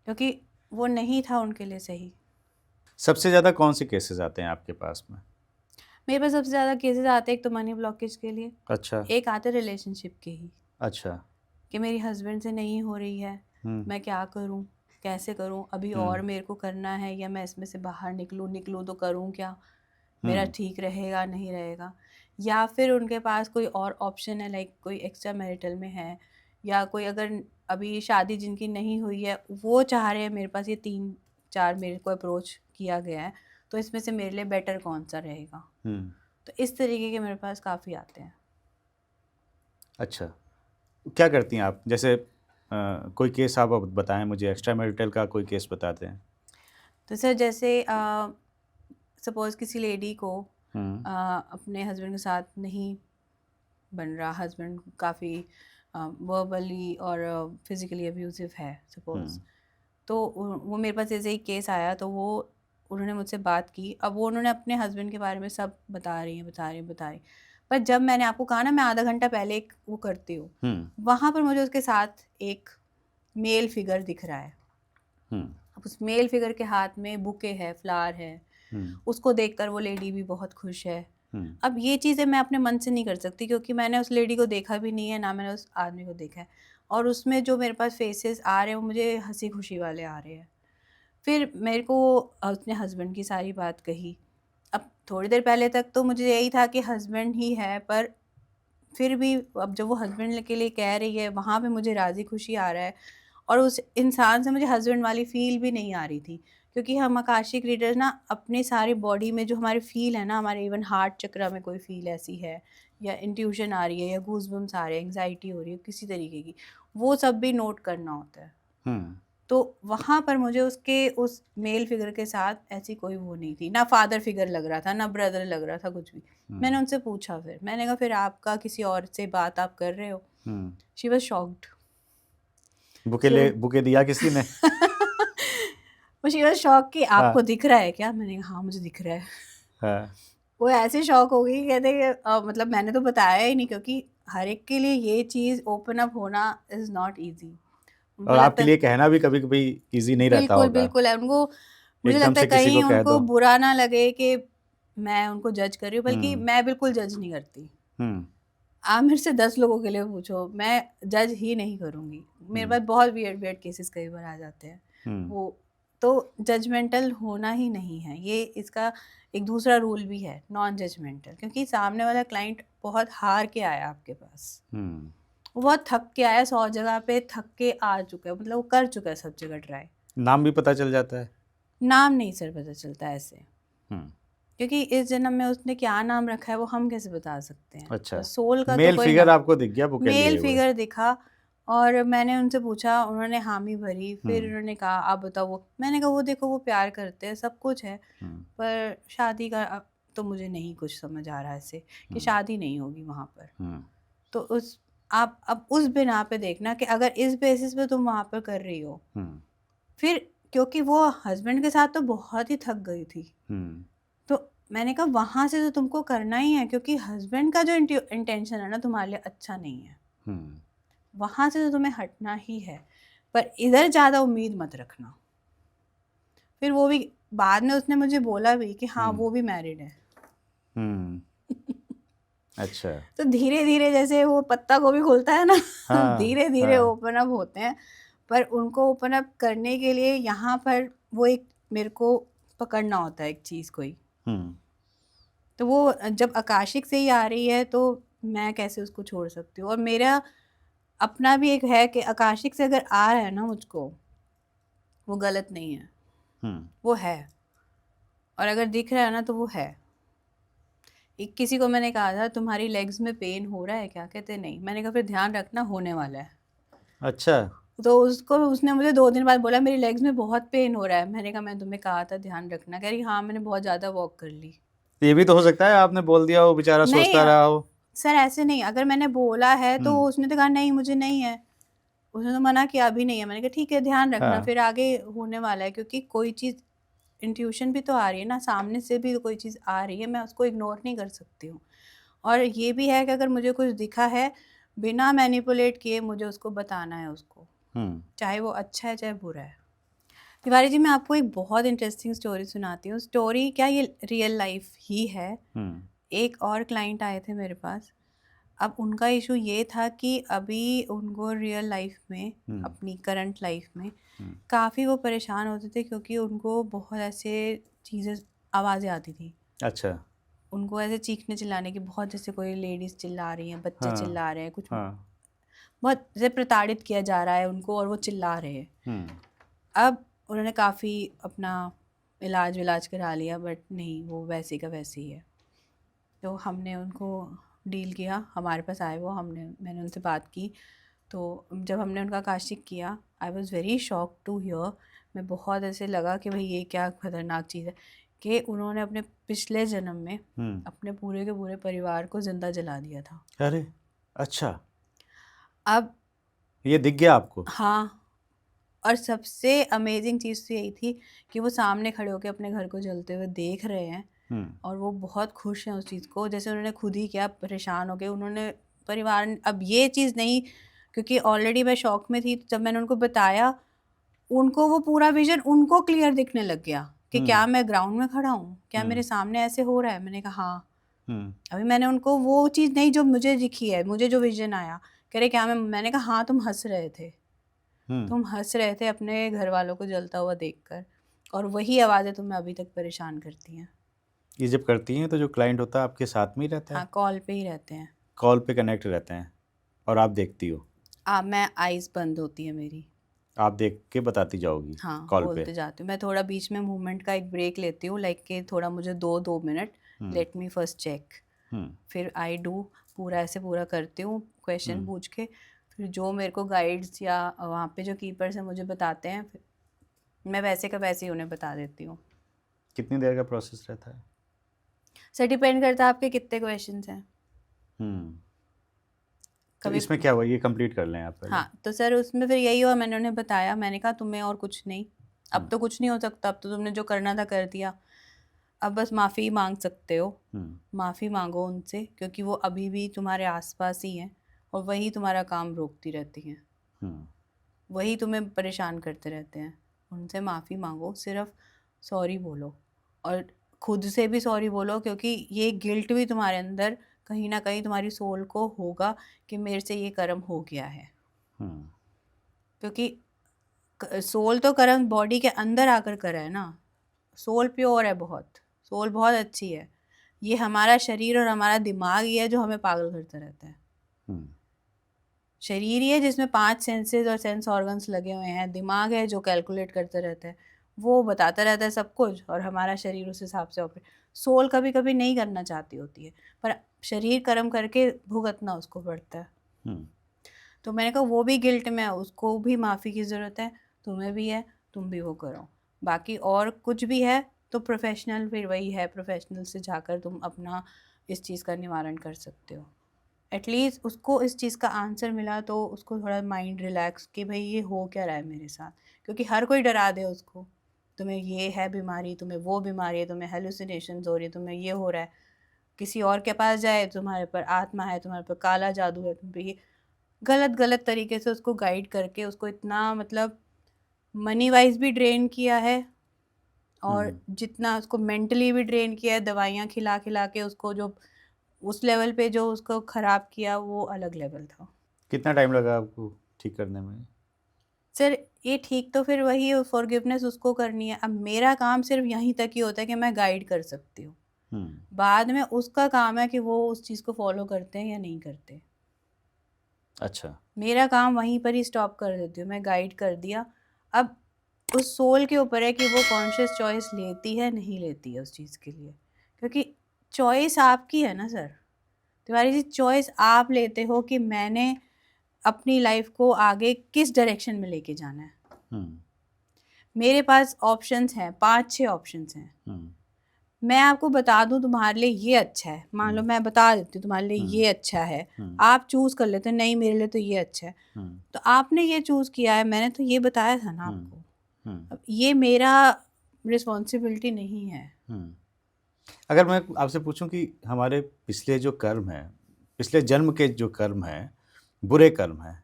क्योंकि वो नहीं था उनके लिए सही। सबसे ज़्यादा कौन से केसेस आते हैं आपके पास में? मेरे पास सबसे ज़्यादा केसेस आते हैं, एक तो मनी ब्लॉकेज के लिए, अच्छा एक आते रिलेशनशिप के ही, अच्छा। कि मेरी हस्बैंड से नहीं हो रही है, मैं क्या करूं, कैसे करूं, अभी और मेरे को करना है या मैं इसमें से बाहर निकलूं तो करूं क्या, मेरा ठीक रहेगा नहीं रहेगा। या फिर उनके पास कोई और ऑप्शन है, लाइक कोई एक्स्ट्रा मैरिटल में है, या कोई अगर अभी शादी जिनकी नहीं हुई है वो चाह रहे हैं, मेरे पास ये 3-4 मेरे को अप्रोच किया गया है, तो इसमें से मेरे लिए बेटर कौन सा रहेगा। तो इस तरीके के मेरे पास काफ़ी आते हैं। अच्छा, क्या करती हैं आप? जैसे कोई केस आप अब बताएं मुझे, एक्स्ट्रा मैरिटल का कोई केस बताते हैं। तो सर जैसे सपोज किसी लेडी को अपने हस्बैंड के साथ नहीं बन रहा, हस्बैंड काफ़ी वर्बली और फिज़िकली अब्यूजिव है सपोज, तो वो मेरे पास ऐसे ही केस आया, तो वो उन्होंने मुझसे बात की, अब वो उन्होंने अपने हस्बैंड के बारे में सब बता रही पर जब मैंने आपको कहा ना मैं आधा घंटा पहले एक वो करती हूँ, वहाँ पर मुझे उसके साथ एक मेल फिगर दिख रहा है। अब उस मेल फिगर के हाथ में बुके है, फ्लावर है, उसको देखकर वो लेडी भी बहुत खुश है। अब ये चीज़ें मैं अपने मन से नहीं कर सकती, क्योंकि मैंने उस लेडी को देखा भी नहीं है, ना मैंने उस आदमी को देखा है, और उसमें जो मेरे पास फेसेस आ रहे हैं वो मुझे हंसी खुशी वाले आ रहे हैं। फिर मेरे को उसने हस्बैंड की सारी बात कही। अब थोड़ी देर पहले तक तो मुझे यही था कि हस्बैंड ही है, पर फिर भी अब जब वो हस्बैंड के लिए कह रही है, वहाँ पे मुझे राज़ी खुशी आ रहा है, और उस इंसान से मुझे हस्बैंड वाली फ़ील भी नहीं आ रही थी, क्योंकि हम आकाशिक रीडर ना अपने सारी बॉडी में जो हमारी फ़ील है ना, हमारे इवन हार्ट चक्र में कोई फ़ील ऐसी है, या इंट्यूशन आ रही है, या गूज़बम्स आ रहे हैं, एंग्जाइटी हो रही है किसी तरीके की, वो सब भी नोट करना होता है। तो वहाँ पर मुझे उसके उस मेल फिगर के साथ ऐसी कोई वो नहीं थी, ना फादर फिगर लग रहा था, ना ब्रदर लग रहा था, कुछ भी। मैंने उनसे पूछा, फिर मैंने कहा फिर आपका किसी और से बात आप कर रहे हो? She was shocked. बुके दिया किसी ने? शी वाज शॉक कि आपको दिख रहा है क्या? मैंने कहा हाँ मुझे दिख रहा है। हाँ। वो ऐसे शॉक हो गई, कहते मतलब मैंने तो बताया ही नहीं, क्योंकि हर एक के लिए ये चीज़ ओपन अप होना इज़ नॉट ईजी। और आपके लिए कहना भी कभी कभी इजी नहीं रहता बिल्कुल होगा। बिल्कुल है उनको, मुझे एकदम लगता से है किसी को कहीं कह उनको दो। बुरा ना लगे कि मैं उनको जज कर रही हूँ, बल्कि मैं बिल्कुल जज नहीं करती। आप मेरे से 10 लोगों के लिए पूछो, मैं जज ही नहीं करूँगी। मेरे पास बहुत वियर्ड केसेस कई बार आ जाते हैं, वो तो जजमेंटल होना ही नहीं है, ये इसका एक दूसरा रूल भी है, नॉन जजमेंटल, क्योंकि सामने वाला क्लाइंट बहुत हार के आया आपके पास, वो बहुत थक के आया, 100 जगह पे थक के आ चुका है, मतलब वो कर चुका है सब जगह ट्राई। नाम भी पता चल जाता है? नाम नहीं सर पता चलता ऐसे, क्योंकि इस जन्म में उसने क्या नाम रखा है वो हम कैसे बता सकते हैं। अच्छा, सोल का मेल तो कोई फिगर आपको दिख गया बुके लिए मेल हुए? फिगर दिखा, और मैंने उनसे पूछा, उन्होंने हामी भरी, फिर उन्होंने कहा आप बताओ वो, मैंने कहा वो देखो वो प्यार करते हैं, सब कुछ है, पर शादी का अब तो मुझे नहीं कुछ समझ आ रहा है ऐसे कि शादी नहीं होगी वहाँ पर। तो उस आप अब उस बिना पे देखना कि अगर इस बेसिस पे तुम वहाँ पर कर रही हो, फिर क्योंकि वो हस्बैंड के साथ तो बहुत ही थक गई थी, तो मैंने कहा वहाँ से तो तुमको करना ही है, क्योंकि हस्बैंड का जो इंटेंशन है ना तुम्हारे लिए अच्छा नहीं है, वहाँ से तो तुम्हें हटना ही है, पर इधर ज़्यादा उम्मीद मत रखना। फिर वो भी बाद में उसने मुझे बोला भी कि हाँ वो भी मैरिड है। अच्छा। तो धीरे धीरे जैसे वो पत्ता गोभी खुलता है ना, हाँ, धीरे धीरे हाँ। ओपन अप होते हैं, पर उनको ओपन अप करने के लिए यहाँ पर वो एक मेरे को पकड़ना होता है एक चीज़ कोई, तो वो जब आकाशिक से ही आ रही है तो मैं कैसे उसको छोड़ सकती हूँ। और मेरा अपना भी एक है कि आकाशिक से अगर आ रहा है ना मुझको, वो गलत नहीं है, वो है, और अगर दिख रहा है ना तो वो है। एक किसी को मैंने कहा था तुम्हारी लेग्स में पेन हो रहा है क्या, कहते नहीं। मैंने कहा फिर ध्यान रखना होने वाला है। अच्छा। तो उसने मुझे 2 दिन बाद बोला मेरी लेग्स में बहुत पेन हो रहा है। मैंने कहा मैंने तुम्हें कहा था ध्यान रखना। कह रही हाँ मैंने बहुत ज़्यादा वॉक कर ली। ये भी तो हो सकता है आपने बोल दिया हो, बेचारा नहीं सोचता रहा हो। सर ऐसे नहीं, अगर मैंने बोला है तो हम्म। उसने तो कहा नहीं मुझे नहीं है, उसने तो मना किया अभी नहीं है। मैंने कहा ठीक है ध्यान रखना, हाँ। फिर आगे होने वाला है। क्योंकि कोई चीज़ इंट्यूशन भी तो आ रही है ना, सामने से भी कोई चीज़ आ रही है, मैं उसको इग्नोर नहीं कर सकती हूँ। और ये भी है कि अगर मुझे कुछ दिखा है, बिना मैनिपुलेट किए मुझे उसको बताना है उसको, हम्म। चाहे वो अच्छा है चाहे बुरा है। तिवारी जी मैं आपको एक बहुत इंटरेस्टिंग स्टोरी सुनाती हूँ। स्टोरी क्या, ये रियल लाइफ ही है। हम्म। एक और क्लाइंट आए थे मेरे पास। अब उनका इशू ये था कि अभी उनको रियल लाइफ में, अपनी करंट लाइफ में काफ़ी वो परेशान होते थे, क्योंकि उनको बहुत ऐसे चीज़ें, आवाज़ें आती थी अच्छा। उनको, ऐसे चीखने चिल्लाने की बहुत, जैसे कोई लेडीज़ चिल्ला रही हैं, बच्चे हाँ। चिल्ला रहे हैं, कुछ हाँ। बहुत जैसे प्रताड़ित किया जा रहा है उनको और वो चिल्ला रहे हैं। हम्म। अब उन्होंने काफ़ी अपना इलाज विलाज करा लिया, बट नहीं वो वैसे का वैसे ही है। तो हमने उनको डील किया, हमारे पास आए वो, मैंने उनसे बात की। तो जब हमने उनका काशिक किया, I was very shock to hear. मैं बहुत ऐसे लगा कि भाई ये क्या खतरनाक चीज़ है कि उन्होंने अपने पिछले जन्म में अपने पूरे के पूरे परिवार को ज़िंदा जला दिया था। अरे अच्छा, अब ये दिख गया आपको? हाँ, और सबसे अमेजिंग चीज़ तो यही थी कि वो सामने खड़े होकर अपने घर को जलते हुए देख रहे हैं और वो बहुत खुश हैं उस चीज़ को। जैसे उन्होंने खुद ही किया, परेशान हो गए उन्होंने, परिवार अब ये चीज़ नहीं, क्योंकि ऑलरेडी मैं शॉक में थी। तो जब मैंने उनको बताया, उनको वो पूरा विजन उनको क्लियर दिखने लग गया कि क्या मैं ग्राउंड में खड़ा हूँ, क्या मेरे सामने ऐसे हो रहा है। मैंने कहा हाँ। अभी मैंने उनको वो चीज़ नहीं जो मुझे दिखी है, मुझे जो विजन आया, कह रहे क्या मैंने कहा हाँ तुम हंस रहे थे, तुम हंस रहे थे अपने घर वालों को जलता हुआ देखकर, और वही आवाज़ें तुम्हें अभी तक परेशान करती हैं। ये जब करती हैं तो जो क्लाइंट होता है आपके साथ में ही रहता है? हाँ कॉल पे ही रहते हैं। कॉल पे कनेक्ट रहते हैं और आप देखती हो? मैं आइज़ बंद होती है मेरी। आप देख के बताती जाओगी हाँ कॉल पे? बोलते जाती हूँ मैं, थोड़ा बीच में मूवमेंट का एक ब्रेक लेती हूँ, लाइक कि थोड़ा मुझे 2 minute, let me first check, फिर आई डू, पूरा ऐसे पूरा करती हूँ क्वेश्चन पूछ के। फिर जो मेरे को गाइड्स या वहाँ पे जो कीपर्स हैं मुझे बताते हैं, फिर मैं वैसे का वैसे ही उन्हें बता देती हूँ। कितनी देर का प्रोसेस रहता है? सर डिपेंड करता है आपके कितने क्वेश्चंस हैं। तो कभी इसमें क्या हुआ, ये कंप्लीट कर लें आप पहले। हाँ, तो सर उसमें फिर यही हुआ, मैंने उन्हें बताया, मैंने कहा तुम्हें और कुछ नहीं, अब तो कुछ नहीं हो सकता, अब तो तुमने जो करना था कर दिया, अब बस माफ़ी मांग सकते हो। माफ़ी मांगो उनसे, क्योंकि वो अभी भी तुम्हारे आसपास ही हैं और वही तुम्हारा काम रोकती रहती हैं, वही तुम्हें परेशान करते रहते हैं। उनसे माफ़ी मांगो, सिर्फ सॉरी बोलो, और खुद से भी सॉरी बोलो, क्योंकि ये गिल्ट भी तुम्हारे अंदर कहीं ना कहीं तुम्हारी सोल को होगा कि मेरे से ये कर्म हो गया है। क्योंकि सोल तो कर्म बॉडी के अंदर आकर करा है ना। सोल प्योर है बहुत, सोल बहुत अच्छी है। ये हमारा शरीर और हमारा दिमाग ही है जो हमें पागल करता रहता है। शरीर ही है जिसमें 5 सेंसेस और सेंस ऑर्गन्स लगे हुए हैं, दिमाग है जो कैलकुलेट करता रहता है, वो बताता रहता है सब कुछ, और हमारा शरीर उस हिसाब से ऑपरेट। सोल कभी कभी नहीं करना चाहती होती है, पर शरीर कर्म करके भुगतना उसको पड़ता है। तो मैंने कहा वो भी गिल्ट में है, उसको भी माफ़ी की ज़रूरत है, तुम्हें भी है, तुम भी वो करो। बाकी और कुछ भी है तो प्रोफेशनल, फिर वही है, प्रोफेशनल से जाकर तुम अपना इस चीज़ का निवारण कर सकते हो। एटलीस्ट उसको इस चीज़ का आंसर मिला तो उसको थोड़ा माइंड रिलैक्स कि भाई ये हो क्या रहा है मेरे साथ। क्योंकि हर कोई डरा दे उसको, तुम्हें ये है बीमारी, तुम्हें वो बीमारी है, तुम्हें हेलुसिनेशंस हो रही है, तुम्हें ये हो रहा है। किसी और के पास जाए, तुम्हारे पर आत्मा है, तुम्हारे पर काला जादू है, तुम पे ये गलत गलत तरीके से उसको गाइड करके उसको इतना, मतलब मनी वाइज भी ड्रेन किया है, और जितना उसको मेंटली भी ड्रेन किया है, दवाइयाँ खिला खिला के उसको, जो उस लेवल पे जो उसको ख़राब किया वो अलग लेवल था। कितना टाइम लगा आपको ठीक करने में? सर ये ठीक तो फिर वही फॉरगिवनेस उसको करनी है। अब मेरा काम सिर्फ यहीं तक ही होता है कि मैं गाइड कर सकती हूँ, बाद में उसका काम है कि वो उस चीज़ को फॉलो करते हैं या नहीं करते। अच्छा। मेरा काम वहीं पर ही स्टॉप कर देती हूँ, मैं गाइड कर दिया। अब उस सोल के ऊपर है कि वो कॉन्शियस चॉइस लेती है नहीं लेती है उस चीज़ के लिए, क्योंकि चॉइस आपकी है ना सर, तिवारी जी, चॉइस आप लेते हो कि मैंने अपनी लाइफ को आगे किस डायरेक्शन में लेके जाना है। हम्म, मेरे पास ऑप्शंस हैं, 5-6 ऑप्शंस हैं। हम्म, मैं आपको बता दूं तुम्हारे लिए ये अच्छा है, मान लो मैं बता देती हूँ तुम्हारे लिए हम्म, ये अच्छा है, हम्म, आप चूज कर लेते हो नहीं मेरे लिए तो ये अच्छा है, हम्म, तो आपने ये चूज किया है, मैंने तो ये बताया था ना हम्म, आपको। हम्म, अब ये मेरा रिस्पॉन्सिबिलिटी नहीं है। हम्म। अगर मैं आपसे पूछूं कि हमारे पिछले जो कर्म है, पिछले जन्म के जो कर्म है, बुरे कर्म है,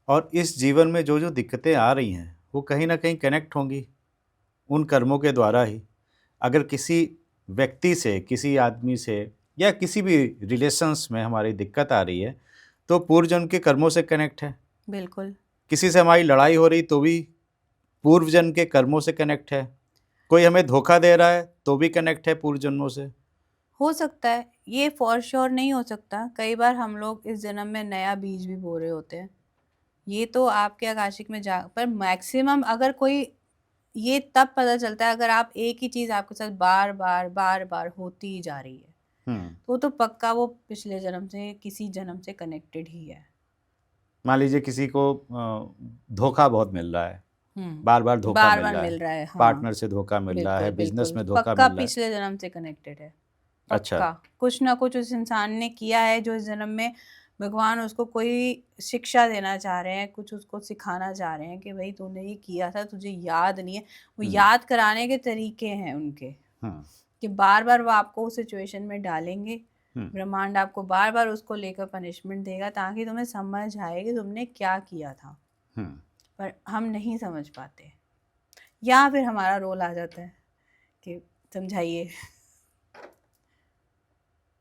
और इस जीवन में जो जो दिक्कतें आ रही हैं वो कहीं ना कहीं कनेक्ट होंगी उन कर्मों के द्वारा ही। अगर किसी व्यक्ति से, किसी आदमी से, या किसी भी रिलेशंस में हमारी दिक्कत आ रही है तो पूर्व जन्म के कर्मों से कनेक्ट है। बिल्कुल। किसी से हमारी लड़ाई हो रही तो भी पूर्व जन्म के कर्मों से कनेक्ट है। कोई हमें धोखा दे रहा है तो भी कनेक्ट है पूर्व जन्मों से। हो सकता है, ये फॉर श्योर नहीं हो सकता, कई बार हम लोग इस जन्म में नया बीज भी बो रहे होते हैं, ये तो आपके आकाशिक में जा, पर मैक्सिमम अगर कोई, ये तब पता चलता है अगर आप एक ही चीज आपके साथ बार बार बार बार होती ही जा रही है, हम्म। तो पक्का वो पिछले जन्म से, किसी जन्म से कनेक्टेड ही है। मान लीजिए किसी को धोखा बहुत मिल रहा है, बार बार धोखा बार मिल बार रहा है, मिल रहा है, हाँ। पार्टनर से धोखा मिल रहा है, बिल्कुल बिजनेस बिल्कुल, में धोखा पक्का मिल रहा है। पिछले जन्म से कनेक्टेड है। अच्छा। पक्का कुछ ना कुछ उस इंसान ने किया है जो इस जन्म में भगवान उसको कोई शिक्षा देना चाह रहे हैं, कुछ उसको सिखाना चाह रहे हैं कि भाई तूने ये किया था, तुझे याद नहीं है। वो याद कराने के तरीके हैं उनके, हम्म, कि बार बार वो आपको उस सिचुएशन में डालेंगे, हम्म, ब्रह्मांड आपको बार बार उसको लेकर पनिशमेंट देगा ताकि तुम्हें समझ आए कि तुमने क्या किया था। हम्म। पर हम नहीं समझ पाते, या फिर हमारा रोल आ जाता है कि समझाइए।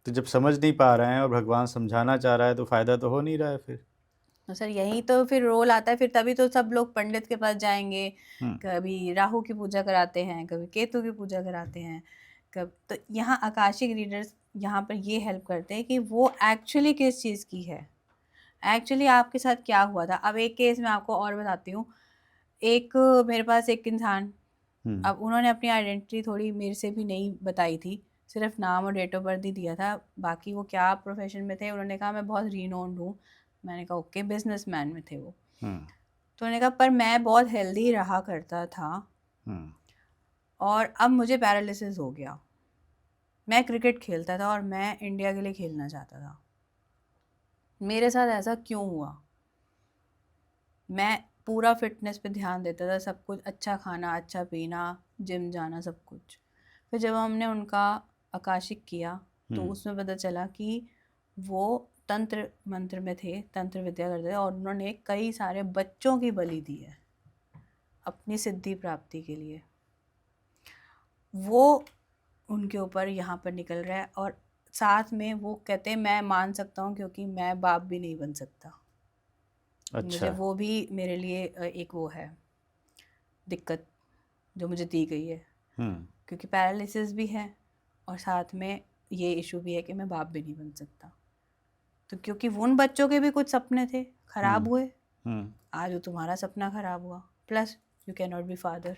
तो जब समझ नहीं पा रहे हैं और भगवान समझाना चाह रहा है तो फायदा तो हो नहीं रहा है फिर। तो सर यही तो फिर रोल आता है, फिर तभी तो सब लोग पंडित के पास जाएंगे, हम्म, कभी राहु की पूजा कराते हैं, कभी केतु की पूजा कराते हैं, कब तो यहाँ आकाशिक रीडर्स यहाँ पर ये हेल्प करते हैं कि वो एक्चुअली किस चीज़ की है, एक्चुअली आपके साथ क्या हुआ था। अब एक केस मैं आपको और बताती हूँ। एक मेरे पास एक इंसान, हम्म, अब उन्होंने अपनी आइडेंटिटी थोड़ी मेरे से भी नहीं बताई थी, सिर्फ नाम और डेट ऑफ बर्थ ही दिया था, बाकी वो क्या प्रोफेशन में थे उन्होंने कहा मैं बहुत रीनोन्ड हूँ। मैंने कहा ओके, बिजनेसमैन में थे वो। हम्म, तो उन्होंने कहा पर मैं बहुत हेल्दी रहा करता था हम्म। और अब मुझे पैरालिसिस हो गया। मैं क्रिकेट खेलता था और मैं इंडिया के लिए खेलना चाहता था, मेरे साथ ऐसा क्यों हुआ। मैं पूरा फिटनेस पे ध्यान देता था, सब कुछ अच्छा खाना, अच्छा पीना, जिम जाना, सब कुछ। फिर जब हमने उनका आकाशिक किया तो उसमें पता चला कि वो तंत्र मंत्र में थे, तंत्र विद्या करते थे और उन्होंने कई सारे बच्चों की बलि दी है अपनी सिद्धि प्राप्ति के लिए। वो उनके ऊपर यहाँ पर निकल रहा है और साथ में वो कहते हैं मैं मान सकता हूँ क्योंकि मैं बाप भी नहीं बन सकता। मुझे अच्छा। वो भी मेरे लिए एक वो है दिक्कत जो मुझे दी गई है, हम्म, क्योंकि पैरालिसिस भी है और साथ में ये इशू भी है कि मैं बाप भी नहीं बन सकता। तो क्योंकि उन बच्चों के भी कुछ सपने थे, खराब हम्म, हुए, हम्म। आज वो तुम्हारा सपना खराब हुआ, plus you can not be father.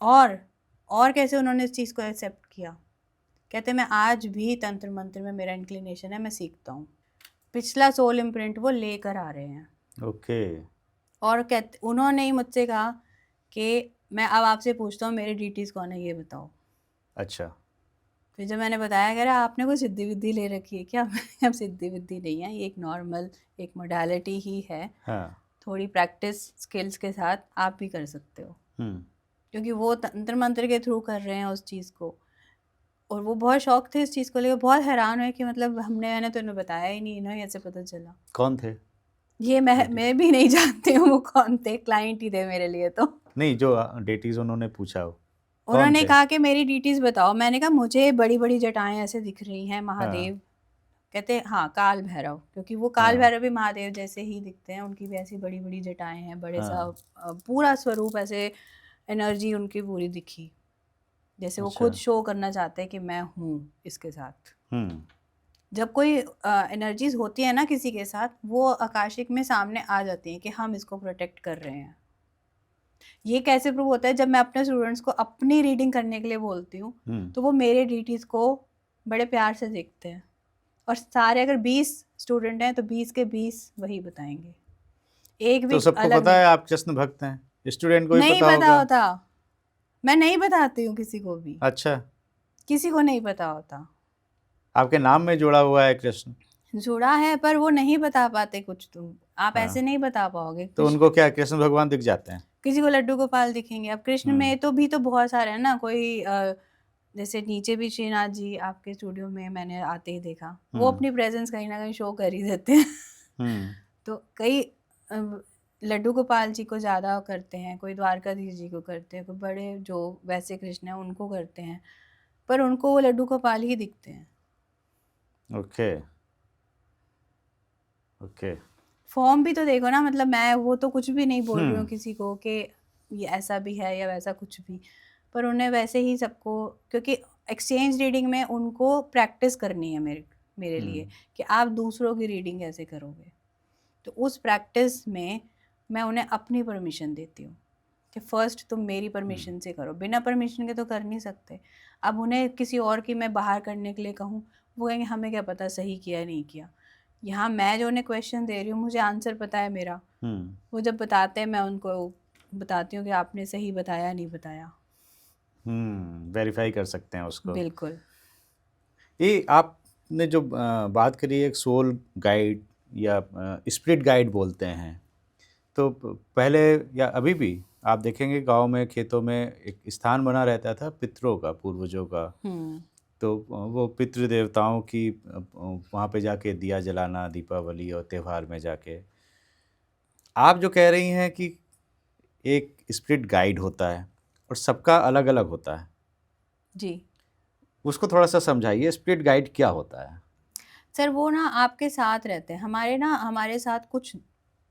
और कैसे उन्होंने इस चीज़ को एक्सेप्ट किया, कहते मैं आज भी तंत्र मंत्र में मेरा इंक्लिनेशन है, मैं सीखता हूँ। पिछला सोल इम्प्रिंट वो लेकर आ रहे हैं। ओके। और कहते उन्होंने ही मुझसे कहा कि मैं अब आपसे पूछता हूँ मेरे डीटीज कौन है ये बताओ। अच्छा। फिर जब मैंने बताया कह रहा आपने कोई सिद्धि विद्धि ले रखी है क्या। मैंने अब सिद्धि विद्धि नहीं है, ये एक नॉर्मल एक मोडालिटी ही है, हाँ। थोड़ी प्रैक्टिस स्किल्स के साथ आप भी कर सकते हो। हम्म, क्योंकि वो तंत्र मंत्र के थ्रू कर रहे हैं उस चीज़ को, और वो बहुत शौक थे इस चीज़ को लेकर, बहुत हैरान हुए कि मतलब मैंने तो इन्हें बताया ही नहीं, इन्हें ऐसे पता चला। कौन थे? ये मैं भी नहीं जानती हूँ वो कौन थे, क्लाइंट ही थे मेरे लिए तो। नहीं, जो डेटीज उन्होंने पूछा हो कौन उन्होंने थे? कहा कि मेरी डिटेल्स बताओ। मैंने कहा मुझे बड़ी बड़ी जटाएं ऐसे दिख रही हैं, हाँ, महादेव। कहते हाँ काल भैरव, क्योंकि वो काल हाँ, भैरव भी महादेव जैसे ही दिखते हैं, उनकी भी ऐसी बड़ी बड़ी जटाएं हैं, बड़े सा हाँ। पूरा स्वरूप ऐसे, एनर्जी उनकी पूरी दिखी, जैसे वो अच्छा। खुद शो करना चाहते हैं कि मैं हूँ इसके साथ। हम्म, जब कोई एनर्जीज होती है ना किसी के साथ, वो आकाशिक में सामने आ जाती हैं कि हम इसको प्रोटेक्ट कर रहे हैं। ये कैसे प्रूव होता है, जब मैं अपने स्टूडेंट्स को अपनी रीडिंग करने के लिए बोलती हूँ तो वो मेरे डीटीज को बड़े प्यार से देखते हैं, और सारे अगर 20 स्टूडेंट हैं तो 20 के 20 वही बताएंगे, एक तो भी सबको अलग पता है आप कृष्ण भक्त हैं, स्टूडेंट को भी नहीं पता पता होगा। होता। मैं नहीं बताती हूँ किसी को भी, अच्छा, किसी को नहीं पता होता। आपके नाम में जुड़ा हुआ है कृष्ण। जुड़ा है पर वो नहीं बता पाते कुछ, तुम आप हाँ, ऐसे नहीं बता पाओगे। तो उनको क्या कृष्ण भगवान दिख जाते हैं? किसी को लड्डू गोपाल दिखेंगे। अब कृष्ण हम्म में तो भी तो बहुत सारे हैं ना, कोई जैसे नीचे भी श्रीनाथ जी आपके स्टूडियो में मैंने आते ही देखा, वो हम्म अपनी प्रेजेंस कहीं ना कहीं शो कर ही देते हैं। हम्म तो कई लड्डू गोपाल जी को ज़्यादा करते हैं, कोई द्वारकाधीश जी को करते हैं, कोई बड़े जो वैसे कृष्ण हैं उनको करते हैं, पर उनको वो लड्डू गोपाल ही दिखते हैं। Okay okay. फॉर्म भी तो देखो ना, मतलब मैं वो तो कुछ भी नहीं बोल रही हूँ हम्म किसी को कि ये ऐसा भी है या वैसा कुछ भी, पर उन्हें वैसे ही सबको, क्योंकि एक्सचेंज रीडिंग में उनको प्रैक्टिस करनी है मेरे लिए कि आप दूसरों की रीडिंग कैसे करोगे। तो उस प्रैक्टिस में मैं उन्हें अपनी परमिशन देती हूँ कि फर्स्ट तुम मेरी परमिशन से करो, बिना परमिशन के तो कर नहीं सकते। अब उन्हें किसी और की मैं बाहर करने के लिए कहूँ, वो कहेंगे हमें क्या पता सही किया नहीं किया। यहाँ मैं जो उन्हें क्वेश्चन दे रही हूँ मुझे आंसर पता है मेरा, वो जब बताते हैं मैं उनको बताती हूँ कि आपने सही बताया नहीं बताया। वेरीफाई कर सकते हैं उसको। बिल्कुल। ये आपने जो बात करी एक सोल गाइड या स्पिरिट गाइड बोलते हैं, तो पहले या अभी भी आप देखेंगे गांव में खेतों में एक स्थान बना रहता था पितरों का, पूर्वजों का। तो वो पितृ देवताओं की वहाँ पे जाके दिया जलाना दीपावली और त्यौहार में जाके। आप जो कह रही हैं कि एक स्पिरिट गाइड होता है और सबका अलग अलग होता है, जी उसको थोड़ा सा समझाइए, स्पिरिट गाइड क्या होता है? सर, वो ना आपके साथ रहते हैं, हमारे साथ कुछ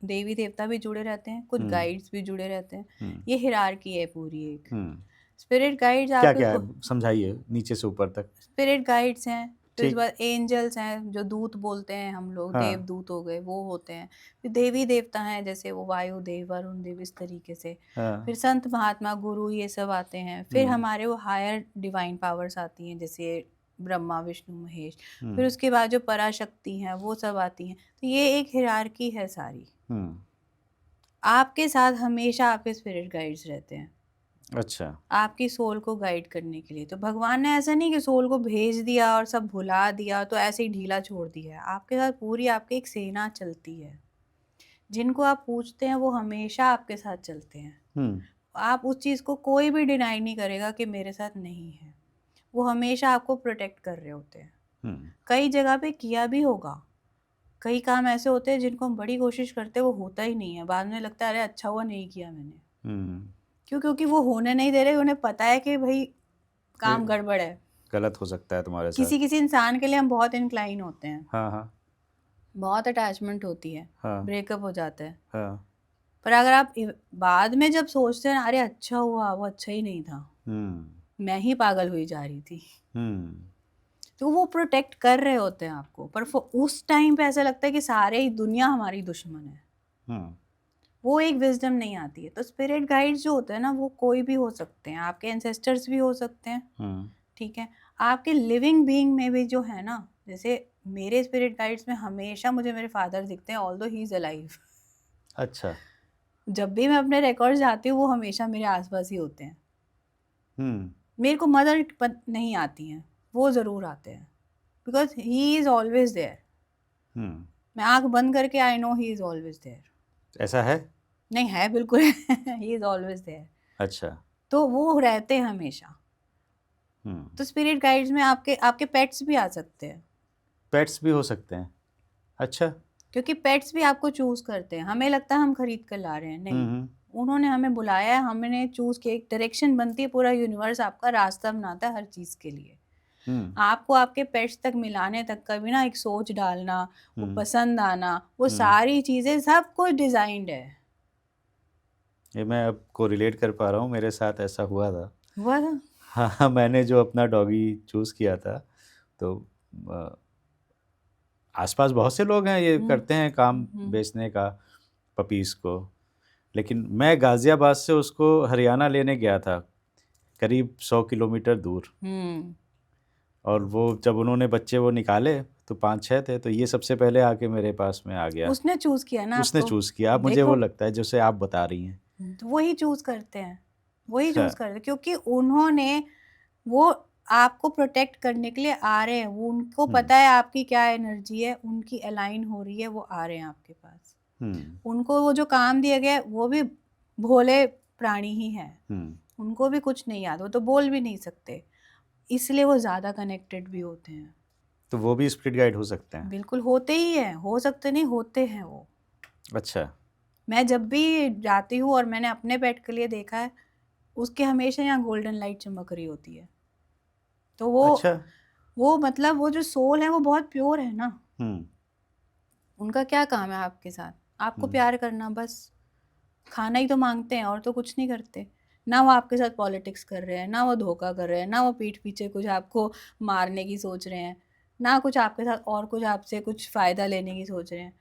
देवी देवता भी जुड़े रहते हैं, कुछ गाइड्स भी जुड़े रहते हैं। ये हिरार्की है पूरी एक। स्पिरिट गाइड्स क्या आपके क्या है समझाइए नीचे से ऊपर तक। स्पिरिट गाइड्स हैं, फिर उसके ठीक। बाद एंजल्स हैं जो दूत बोलते हैं हम लोग, हाँ देवदूत हो गए वो होते हैं। फिर देवी देवता हैं जैसे वो वायु देव, वरुण देव, इस तरीके से। हाँ। फिर संत महात्मा गुरु ये सब आते हैं। फिर हमारे वो हायर डिवाइन पावर्स आती हैं जैसे ब्रह्मा विष्णु महेश। फिर उसके बाद जो पराशक्ति हैं वो सब आती हैं। तो ये एक हिरार्की है सारी। आपके साथ हमेशा आपके स्पिरिट गाइड्स रहते हैं, अच्छा। आपकी सोल को गाइड करने के लिए। तो भगवान ने ऐसा नहीं कि सोल को भेज दिया और सब भुला दिया तो ऐसे ही ढीला छोड़ दिया है। आपके साथ पूरी आपकी एक सेना चलती है, जिनको आप पूछते हैं वो हमेशा आपके साथ चलते हैं। आप उस चीज़ को कोई भी डिनाई नहीं करेगा कि मेरे साथ नहीं है, वो हमेशा आपको प्रोटेक्ट कर रहे होते हैं। कई जगह पे किया भी होगा, कई काम ऐसे होते हैं जिनको हम बड़ी कोशिश करते हैं वो होता ही नहीं है, बाद में लगता है अरे अच्छा हुआ नहीं किया मैंने। क्यों? क्योंकि वो होने नहीं दे रहे, उन्हें पता है कि भाई काम गड़बड़ है, गलत हो सकता है तुम्हारे साथ। किसी किसी इंसान के लिए हम बहुत इंक्लाइन होते हैं, हाँ हाँ बहुत अटैचमेंट होती है, हाँ ब्रेकअप हो जाता है। हाँ। पर अगर आप बाद में जब सोचते हैं अरे अच्छा हुआ, वो अच्छा ही नहीं था, मैं ही पागल हुई जा रही थी, तो वो प्रोटेक्ट कर रहे होते हैं आपको। पर उस टाइम पे ऐसा लगता है कि सारे ही दुनिया हमारी दुश्मन है, वो एक विजडम नहीं आती है। तो स्पिरिट गाइड्स जो होते हैं ना वो कोई भी हो सकते हैं, आपके एंसेस्टर्स भी हो सकते हैं, ठीक है, आपके लिविंग बीइंग में भी जो है ना, जैसे मेरे स्पिरिट गाइड्स में हमेशा मुझे मेरे फादर दिखते हैं, ऑल्दो ही इज अलाइव। अच्छा। जब भी मैं अपने रिकॉर्ड जाती हूँ वो हमेशा मेरे आसपास ही होते हैं। मेरे को मदर नहीं आती हैं, वो ज़रूर आते हैं, because he is always there. मैं आंख बंद करके I know he is always there. ऐसा है? नहीं है बिल्कुल। He is always there. अच्छा। तो वो रहते हैं हमेशा। तो स्पिरिट गाइड्स में आपके आपके पेट्स भी आ सकते हैं। पेट्स भी हो सकते हैं? अच्छा। क्योंकि पेट्स भी आपको चूज करते हैं, हमें लगता है हम खरीद कर ला रहे हैं, नहीं, उन्होंने हमें बुलाया है, हमने चूज किया। एक डायरेक्शन बनती है, पूरा यूनिवर्स आपका रास्ता बनाता है हर चीज के लिए। आपको आपके पेट्स तक मिलाने तक का भी ना एक सोच डालना, वो पसंद आना, वो सारी चीजें सब कुछ डिजाइंड है। ये मैं अब को रिलेट कर पा रहा हूँ, मेरे साथ ऐसा हुआ था। हुआ था? हाँ, मैंने जो अपना डॉगी चूज़ किया था, तो आसपास बहुत से लोग हैं ये करते हैं काम बेचने का, पपीज़ को। लेकिन मैं गाज़ियाबाद से उसको हरियाणा लेने गया था, करीब 100 किलोमीटर दूर। और वो जब उन्होंने बच्चे वो निकाले तो 5-6 थे, तो ये सबसे पहले आके मेरे पास में आ गया। उसने चूज किया ना उसने आपको। चूज़ किया। अब मुझे देखो वो लगता है जैसे आप बता रही हैं। तो वही चूज करते हैं, वही अच्छा। चूज करते हैं, क्योंकि उन्होंने वो आपको प्रोटेक्ट करने के लिए आ रहे हैं, वो उनको पता है आपकी क्या एनर्जी है, उनकी अलाइन हो रही है, वो आ रहे हैं आपके पास। उनको वो जो काम दिया गया है वो भी भोले प्राणी ही है, उनको भी कुछ नहीं याद, वो तो बोल भी नहीं सकते, इसलिए वो ज़्यादा कनेक्टेड भी होते हैं। तो वो भी स्पिरिट गाइड हो सकते हैं? बिल्कुल होते ही हैं, हो सकते नहीं, होते हैं वो। अच्छा। मैं जब भी जाती हूँ और मैंने अपने पेट के लिए देखा है, उसके हमेशा यहाँ गोल्डन लाइट चमक रही होती है। तो अच्छा। वो मतलब वो जो सोल है वो बहुत प्योर है ना। हम्म उनका क्या काम है आपके साथ? आपको प्यार करना बस। खाना ही तो मांगते हैं और तो कुछ नहीं करते। ना वो आपके साथ पॉलिटिक्स कर रहे हैं, ना वो धोखा कर रहे हैं, ना वो पीठ पीछे कुछ आपको मारने की सोच रहे हैं, ना कुछ आपके साथ और कुछ आपसे कुछ फ़ायदा लेने की सोच रहे हैं।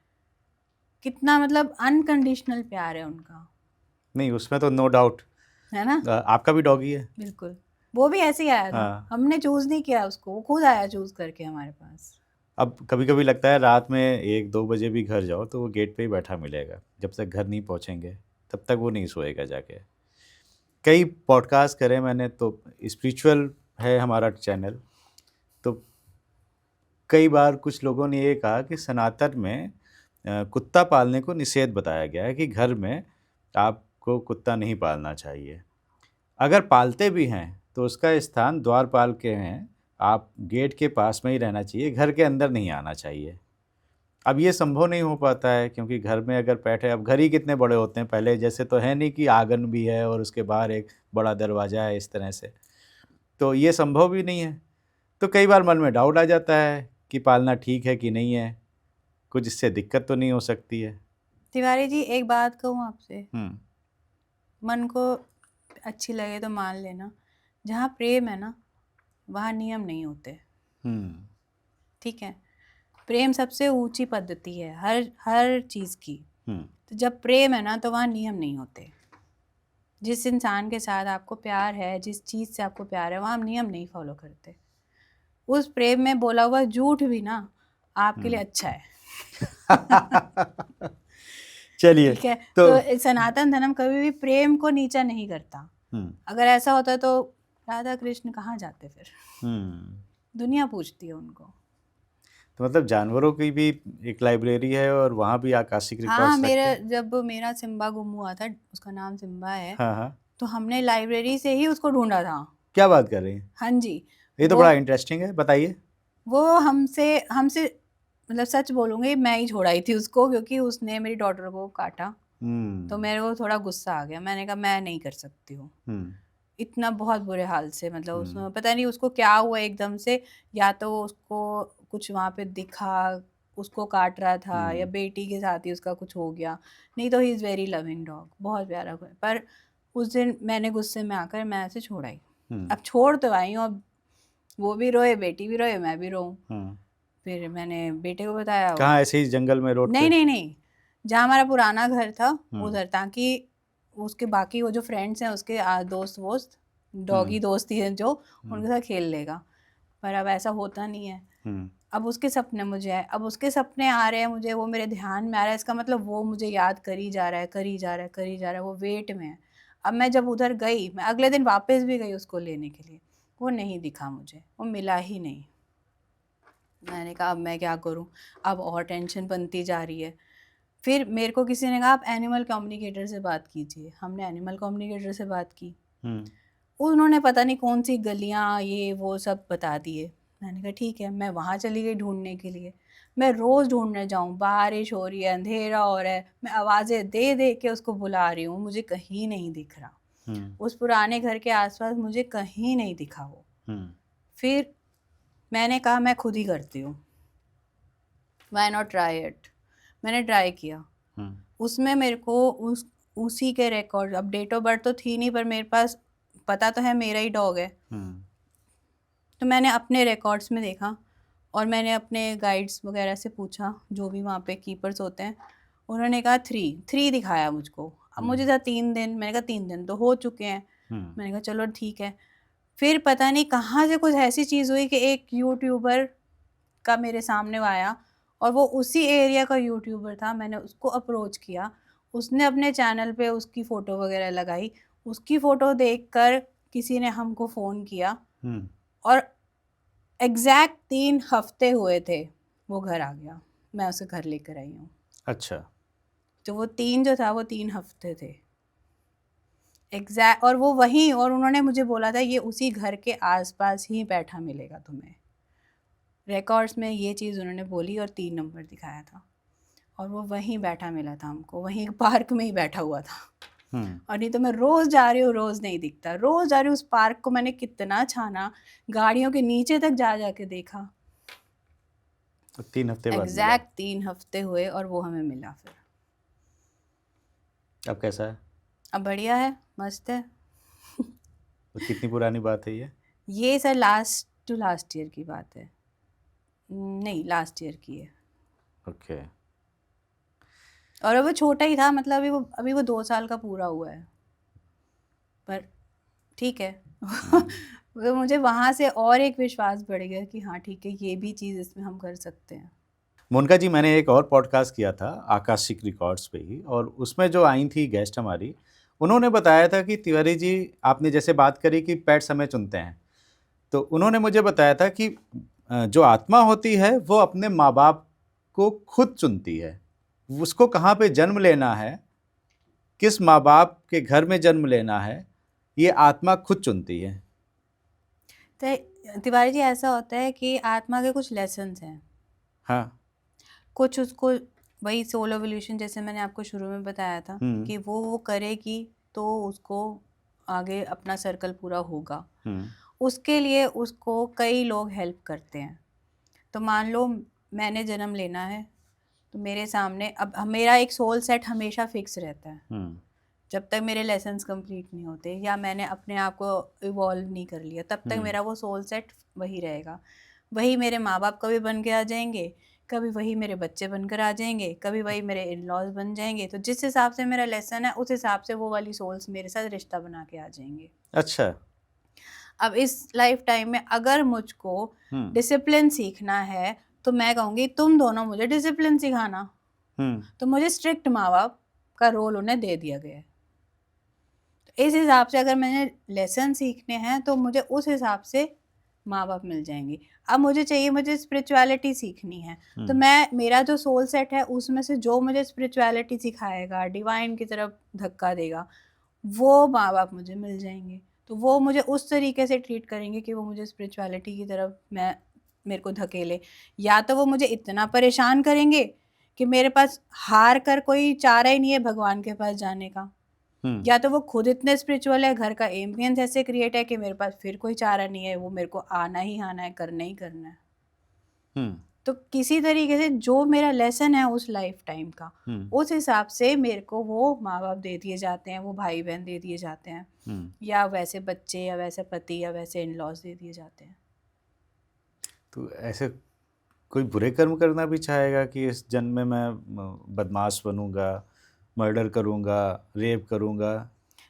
कितना मतलब अनकंडीशनल प्यार है उनका, नहीं, उसमें तो नो डाउट। है ना? आपका भी डॉगी है? बिल्कुल। वो भी ऐसे ही आया था, हाँ। हमने चूज़ नहीं किया उसको, वो खुद आया चूज़ करके हमारे पास। अब कभी कभी लगता है रात में 1-2 बजे भी घर जाओ तो वो गेट पे ही बैठा मिलेगा, जब तक घर नहीं पहुंचेंगे तब तक वो नहीं सोएगा जाके। कई पॉडकास्ट करे मैंने, तो स्पिरिचुअल है हमारा चैनल, तो कई बार कुछ लोगों ने ये कहा कि सनातन में कुत्ता पालने को निषेध बताया गया है, कि घर में आपको कुत्ता नहीं पालना चाहिए। अगर पालते भी हैं तो उसका स्थान द्वारपाल के हैं, आप गेट के पास में ही रहना चाहिए, घर के अंदर नहीं आना चाहिए। अब ये संभव नहीं हो पाता है, क्योंकि घर में अगर पेट है, अब घर ही कितने बड़े होते हैं, पहले जैसे तो है नहीं कि आंगन भी है और उसके बाहर एक बड़ा दरवाज़ा है इस तरह से, तो ये संभव भी नहीं है। तो कई बार मन में डाउट आ जाता है कि पालना ठीक है कि नहीं है, कुछ इससे दिक्कत तो नहीं हो सकती है। तिवारी जी एक बात कहूँ आपसे, हम्म मन को अच्छी लगे तो मान लेना, जहाँ प्रेम है ना वहाँ नियम नहीं होते। हम्म ठीक है, प्रेम सबसे ऊंची पद्धति है हर हर चीज़ की। हम्म तो जब प्रेम है ना तो वहाँ नियम नहीं होते। जिस इंसान के साथ आपको प्यार है, जिस चीज़ से आपको प्यार है, वहाँ हम नियम नहीं फॉलो करते। उस प्रेम में बोला हुआ झूठ भी ना आपके लिए अच्छा है। चलिए। ठीक है, तो तो सनातन धर्म कभी भी प्रेम को नीचा नहीं करता। अगर ऐसा होता तो राधा कृष्ण कहाँ जाते फिर? दुनिया पूछती है उनको। तो मतलब जानवरों की भी एक लाइब्रेरी है और वहाँ भी आकाशिक हाँ, रिकॉर्ड्स रखते हैं? जब मेरा सिम्बा गुम हुआ था, उसका नाम सिम्बा है, हाँ हाँ। तो हमने लाइब्रेरी से ही उसको ढूंढा था। क्या बात कर रही हैं? हाँ जी। ये तो वो बड़ा इंटरेस्टिंग है, बताइए। वो हमसे हमसे मतलब सच बोलूँगी, मैं ही छोड़ाई थी उसको, क्योंकि उसने मेरी डॉटर को काटा। तो मेरे को थोड़ा गुस्सा आ गया, मैंने कहा मैं नहीं कर सकती हूँ। इतना बहुत बुरे हाल से, मतलब उसमें पता नहीं उसको क्या हुआ एकदम से, या तो उसको कुछ वहाँ पे दिखा, उसको काट रहा था, या बेटी के साथ ही उसका कुछ हो गया। नहीं तो he is very loving dog, बहुत प्यारा। पर उस दिन मैंने गुस्से में आकर मैं ऐसे छोड़ आई। अब छोड़ तो आई हूँ, अब वो भी रोए, बेटी भी रोए, मैं भी रोऊँ। फिर मैंने बेटे को बताया। कहाँ, ऐसे ही जंगल में, रोड नहीं पे? नहीं नहीं, जहाँ हमारा पुराना घर था उधर, ताकि उसके बाकी वो जो फ्रेंड्स हैं उसके दोस्त वोस्त, डॉगी दोस्त ही हैं जो, उनके साथ खेल लेगा। पर अब ऐसा होता नहीं है। अब उसके सपने मुझे आए, अब उसके सपने आ रहे हैं मुझे, वो मेरे ध्यान में आ रहा है, इसका मतलब वो मुझे याद करी जा रहा है, करी जा रहा है, करी जा रहा है, वो वेट में है। अब मैं जब उधर गई, मैं अगले दिन वापस भी गई उसको लेने के लिए, वो नहीं दिखा मुझे, वो मिला ही नहीं। मैंने कहा अब मैं क्या करूं, अब और टेंशन बनती जा रही है। फिर मेरे को किसी ने कहा आप एनिमल कम्युनिकेटर से बात कीजिए। हमने एनिमल कम्युनिकेटर से बात की, उन्होंने पता नहीं कौन सी गलियां ये वो सब बता दिए। मैंने कहा ठीक है, मैं वहाँ चली गई ढूंढने के लिए। मैं रोज़ ढूंढने जाऊँ, बारिश हो रही है, अंधेरा हो रहा है, मैं आवाज़ें दे दे के उसको बुला रही हूँ, मुझे कहीं नहीं दिख रहा। उस पुराने घर के आसपास मुझे कहीं नहीं दिखा वो। फिर मैंने कहा मैं खुद ही करती हूँ, व्हाई नॉट ट्राई इट। मैंने ट्राई किया, उसमें मेरे को उसी के रिकॉर्ड, अब डेट ऑफ बर्थ तो थी नहीं, पर मेरे पास पता तो है मेरा ही डॉग है। तो मैंने अपने रिकॉर्ड्स में देखा और मैंने अपने गाइड्स वगैरह से पूछा, जो भी वहाँ पे कीपर्स होते हैं, उन्होंने कहा 3 दिखाया मुझको। अब मुझे था 3 दिन, मैंने कहा 3 दिन तो हो चुके हैं, हम्म, मैंने कहा चलो ठीक है। फिर पता नहीं कहाँ से कुछ ऐसी चीज़ हुई कि एक यूट्यूबर का मेरे सामने वो आया और वो उसी एरिया का यूट्यूबर था। मैंने उसको अप्रोच किया, उसने अपने चैनल पे उसकी फ़ोटो वगैरह लगाई, उसकी फ़ोटो देखकर किसी ने हमको फ़ोन किया हम्म, और एग्जैक्ट 3 हफ्ते हुए थे वो घर आ गया, मैं उसे घर लेकर आई हूँ। अच्छा, तो वो 3 जो था वो 3 हफ्ते थे एग्जैक्ट, और वो वहीं, और उन्होंने मुझे बोला था ये उसी घर के आसपास ही बैठा मिलेगा तुम्हें। रिकॉर्ड्स में ये चीज़ उन्होंने बोली और 3 नंबर दिखाया था, और वो वहीं बैठा मिला था हमको, वहीं पार्क में ही बैठा हुआ था। हम्म, और नहीं तो मैं रोज़ जा रही हूँ, रोज़ नहीं दिखता, रोज़ जा रही हूँ, उस पार्क को मैंने कितना छाना, गाड़ियों के नीचे तक जा जा के देखा। 3 हफ्ते बाद मिला। एग्जैक्ट 3 हफ्ते हुए और वो हमें मिला फिर। अब कैसा है? अब बढ़िया है, मस्त है। तो कितनी पुरानी बात है ये? ये sir last to last year की बात है, नहीं लास्ट ईयर की है। ओके। और अब वो छोटा ही था, मतलब अभी वो 2 साल का पूरा हुआ है, पर ठीक है। तो मुझे वहाँ से और एक विश्वास बढ़ गया कि हाँ ठीक है, ये भी चीज़ इसमें हम कर सकते हैं। मोनिका जी, मैंने एक और पॉडकास्ट किया था आकाशिक रिकॉर्ड्स पे ही, और उसमें जो आई थी गेस्ट हमारी, उन्होंने बताया था कि तिवारी जी, आपने जैसे बात करी कि पेट्स हमें चुनते हैं, तो उन्होंने मुझे बताया था कि जो आत्मा होती है वो अपने माँ बाप को खुद चुनती है। उसको कहाँ पे जन्म लेना है, किस माँ बाप के घर में जन्म लेना है, ये आत्मा खुद चुनती है। तो तिवारी जी ऐसा होता है कि आत्मा के कुछ लेसन्स हैं, हाँ। कुछ उसको, वही सोल एवोल्यूशन जैसे मैंने आपको शुरू में बताया था हम्म, कि वो करेगी तो उसको आगे अपना सर्कल पूरा होगा। हम्म, उसके लिए उसको कई लोग हेल्प करते हैं। तो मान लो मैंने जन्म लेना है, तो मेरे सामने अब मेरा एक सोल सेट हमेशा फिक्स रहता है, हम्म, जब तक मेरे लेसन्स कंप्लीट नहीं होते या मैंने अपने आप को इवॉल्व नहीं कर लिया, तब तक मेरा वो सोल सेट वही रहेगा। वही मेरे माँ बाप कभी बन के आ जाएंगे, कभी वही मेरे बच्चे बनकर आ जाएंगे, कभी वही मेरे इन लॉज बन जाएंगे। तो जिस हिसाब से मेरा लेसन है उस हिसाब से वो वाली सोल्स मेरे साथ रिश्ता बना के आ जाएंगे। अच्छा। अब इस लाइफ टाइम में अगर मुझको हम्म, डिसिप्लिन सीखना है तो मैं कहूँगी तुम दोनों मुझे डिसिप्लिन सिखाना। हम्म, तो मुझे स्ट्रिक्ट माँ बाप का रोल उन्हें दे दिया गया है। तो इस हिसाब से अगर मैंने लेसन सीखने हैं तो मुझे उस हिसाब से माँ बाप मिल जाएंगे। अब मुझे चाहिए, मुझे स्पिरिचुअलिटी सीखनी है, तो मैं, मेरा जो सोल सेट है उसमें से जो मुझे स्पिरिचुअलिटी सिखाएगा, डिवाइन की तरफ धक्का देगा, वो माँ बाप मुझे मिल जाएंगे। तो वो मुझे उस तरीके से ट्रीट करेंगे कि वो मुझे स्पिरिचुअलिटी की तरफ मेरे को धकेले। या तो वो मुझे इतना परेशान करेंगे कि मेरे पास हार कर कोई चारा ही नहीं है भगवान के पास जाने का, या तो वो खुद इतने स्पिरिचुअल है, घर का एम्बियंस ऐसे क्रिएट है कि मेरे पास फिर कोई चारा नहीं है, वो मेरे को आना ही आना है, करना ही करना है। हम्म, तो किसी तरीके से जो मेरा लेसन है उस लाइफ टाइम का, उस हिसाब से मेरे को वो माँ बाप दे दिए जाते हैं, वो भाई बहन दे दिए जाते हैं, या वैसे बच्चे या वैसे पति या वैसे इन लॉज दे दिए जाते हैं। तो ऐसे कोई बुरे कर्म करना भी चाहेगा कि इस जन्म में मैं बदमाश बनूंगा, मर्डर करूंगा, रेप करूंगा,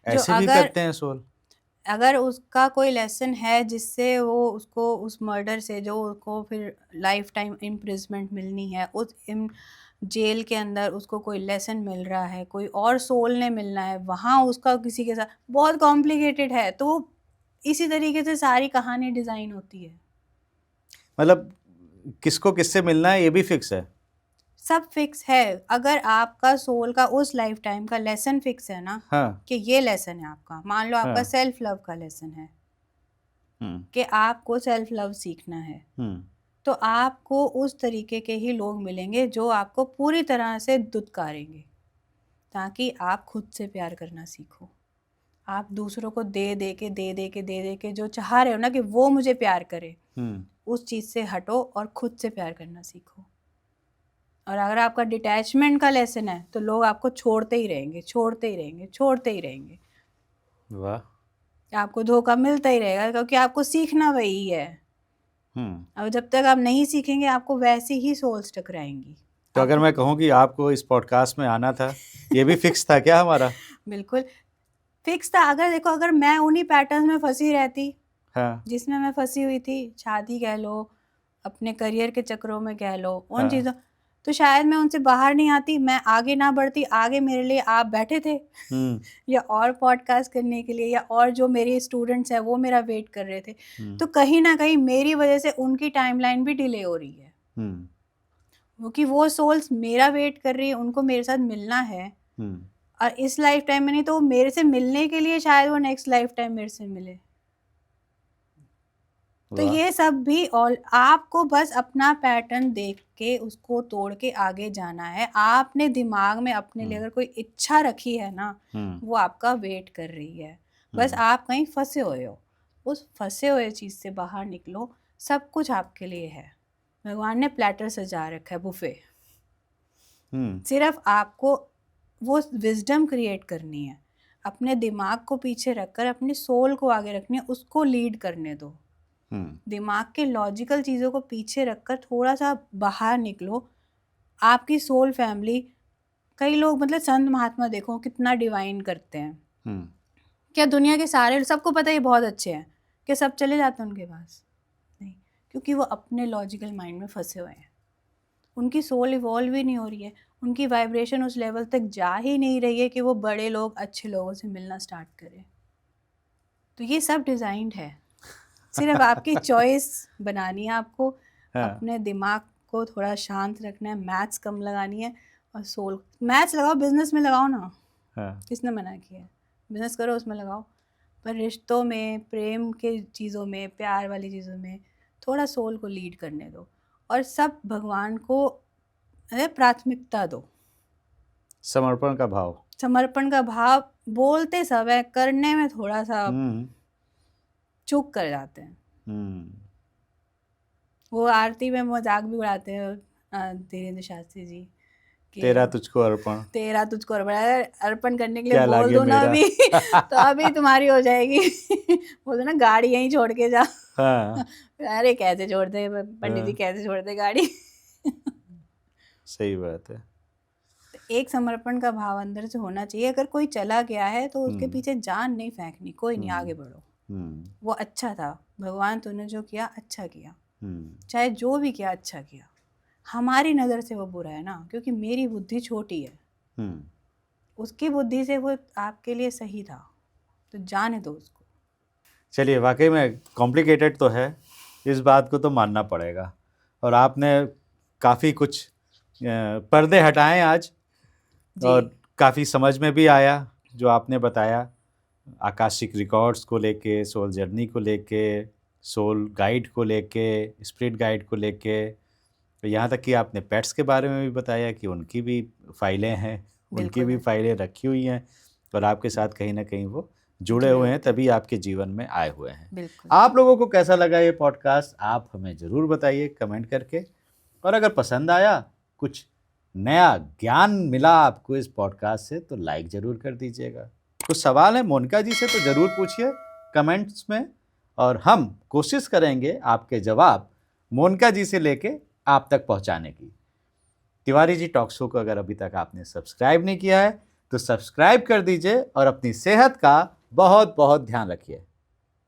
जो ऐसे भी अगर करते हैं सोल? अगर उसका कोई लेसन है जिससे वो उसको उस मर्डर से जो उसको फिर लाइफ टाइम इम्प्रिजमेंट मिलनी है, उस जेल के अंदर उसको कोई लेसन मिल रहा है, कोई और सोल ने मिलना है, वहाँ उसका किसी के साथ बहुत कॉम्प्लिकेटेड है, तो इसी तरीके से सारी कहानी डिज़ाइन होती है। मतलब किसको किससे मिलना है ये भी फिक्स है? सब फिक्स है। अगर आपका सोल का उस लाइफ टाइम का लेसन फिक्स है ना, हाँ, कि ये लेसन है आपका, मान लो आपका हाँ, सेल्फ लव का लेसन है हम्म, कि आपको सेल्फ लव सीखना है, हम्म, तो आपको उस तरीके के ही लोग मिलेंगे जो आपको पूरी तरह से दुत्कारेंगे, ताकि आप खुद से प्यार करना सीखो। आप दूसरों को दे दे के जो चाह रहे हो ना कि वो मुझे प्यार करे, उस चीज़ से हटो और खुद से प्यार करना सीखो। और अगर आपका डिटैचमेंट का लेसन है तो लोग आपको छोड़ते ही रहेंगे, छोड़ते ही रहेंगे, छोड़ते ही रहेंगे। वाह। आपको धोखा मिलता ही रहेगा, क्योंकि आपको सीखना वही है। अब जब तक आप नहीं सीखेंगे आपको वैसी ही सोल्स टकराएंगी। तो अगर मैं कहूँ कि आपको इस पॉडकास्ट में आना था, ये भी फिक्स था क्या हमारा? बिल्कुल फिक्स था। अगर देखो, अगर मैं उन्हीं पैटर्न में फंसी रहती हाँ जिसमें मैं फंसी हुई थी, शादी कह लो, अपने करियर के चक्रों में कह लो, उन हाँ। चीज़ों, तो शायद मैं उनसे बाहर नहीं आती, मैं आगे ना बढ़ती। आगे मेरे लिए आप बैठे थे हम्म या और पॉडकास्ट करने के लिए, या और जो मेरे स्टूडेंट्स हैं वो मेरा वेट कर रहे थे। हम्म तो कहीं ना कहीं मेरी वजह से उनकी टाइमलाइन भी डिले हो रही है, हम्म क्योंकि वो सोल्स मेरा वेट कर रही है, उनको मेरे साथ मिलना है। हम्म और इस लाइफ टाइम में नहीं तो मेरे से मिलने के लिए शायद वो नेक्स्ट लाइफ टाइम मेरे से मिले। तो वाह। ये सब भी ऑल, आपको बस अपना पैटर्न देख के उसको तोड़ के आगे जाना है। आपने दिमाग में अपने लिए अगर कोई इच्छा रखी है ना, वो आपका वेट कर रही है। बस आप कहीं फंसे हुए हो, उस फंसे हुए चीज़ से बाहर निकलो। सब कुछ आपके लिए है, भगवान ने प्लेटर सजा रखा है, बुफे। सिर्फ आपको वो विजडम क्रिएट करनी है, अपने दिमाग को पीछे रखकर अपनी सोल को आगे रखनी है, उसको लीड करने दो। दिमाग के लॉजिकल चीज़ों को पीछे रखकर थोड़ा सा बाहर निकलो। आपकी सोल फैमिली, कई लोग मतलब संत महात्मा देखो कितना डिवाइन करते हैं, क्या दुनिया के सारे, सबको पता है ये बहुत अच्छे हैं, क्या सब चले जाते हैं उनके पास? नहीं, क्योंकि वो अपने लॉजिकल माइंड में फंसे हुए हैं। उनकी सोल इवॉल्व ही नहीं हो रही है, उनकी वाइब्रेशन उस लेवल तक जा ही नहीं रही है कि वो बड़े लोग, अच्छे लोगों से मिलना स्टार्ट करें। तो ये सब डिज़ाइंड है, सिर्फ आपकी चॉइस बनानी है। आपको अपने दिमाग को थोड़ा शांत रखना है, मैथ्स कम लगानी है, और सोल, मैथ्स लगाओ, बिजनेस में लगाओ ना, किसने मना किया है? बिजनेस करो, उसमें लगाओ, पर रिश्तों में, प्रेम के चीज़ों में, प्यार वाली चीज़ों में थोड़ा सोल को लीड करने दो, और सब भगवान को प्राथमिकता दो। समर्पण का भाव, समर्पण का भाव बोलते सब है, करने में थोड़ा सा चूक कर जाते हैं। वो आरती में मजाक भी उड़ाते हैं धीरेन्द्र शास्त्री जी, तेरा तुझको अर्पण, तेरा तुझको अर्पण, अर्पण करने के लिए क्या बोल लागे दो ना मेरा। अभी तो अभी तुम्हारी हो जाएगी। बोल दो ना गाड़ी यहीं छोड़ के जा। अरे कैसे छोड़ दे पंडित जी, कैसे छोड़ दे गाड़ी। सही बात है। एक समर्पण का भाव अंदर से होना चाहिए। अगर कोई चला गया है तो उसके पीछे जान नहीं फेंकनी, कोई नहीं, आगे बढ़ो। वो अच्छा था, भगवान तूने जो किया अच्छा किया, चाहे जो भी किया अच्छा किया। हमारी नज़र से वो बुरा है ना, क्योंकि मेरी बुद्धि छोटी है, उसकी बुद्धि से वो आपके लिए सही था, तो जाने दो उसको। चलिए, वाकई में कॉम्प्लिकेटेड तो है, इस बात को तो मानना पड़ेगा। और आपने काफ़ी कुछ पर्दे हटाए आज, और काफ़ी समझ में भी आया जो आपने बताया, आकाशिक रिकॉर्ड्स को लेके, सोल जर्नी को लेके, सोल गाइड को लेके, स्पिरिट गाइड को लेके, यहाँ तक कि आपने पेट्स के बारे में भी बताया कि उनकी भी फाइलें हैं, उनकी भी फाइलें रखी हुई हैं, और आपके साथ कहीं ना कहीं वो जुड़े हुए हैं, तभी आपके जीवन में आए हुए हैं। आप लोगों को कैसा लगा ये पॉडकास्ट, आप हमें ज़रूर बताइए कमेंट करके। और अगर पसंद आया, कुछ नया ज्ञान मिला आपको इस पॉडकास्ट से, तो लाइक ज़रूर कर दीजिएगा। कुछ सवाल है मोनिका जी से तो ज़रूर पूछिए कमेंट्स में, और हम कोशिश करेंगे आपके जवाब मोनिका जी से लेके आप तक पहुंचाने की। तिवारी जी टॉक शो को अगर अभी तक आपने सब्सक्राइब नहीं किया है तो सब्सक्राइब कर दीजिए, और अपनी सेहत का बहुत बहुत ध्यान रखिए।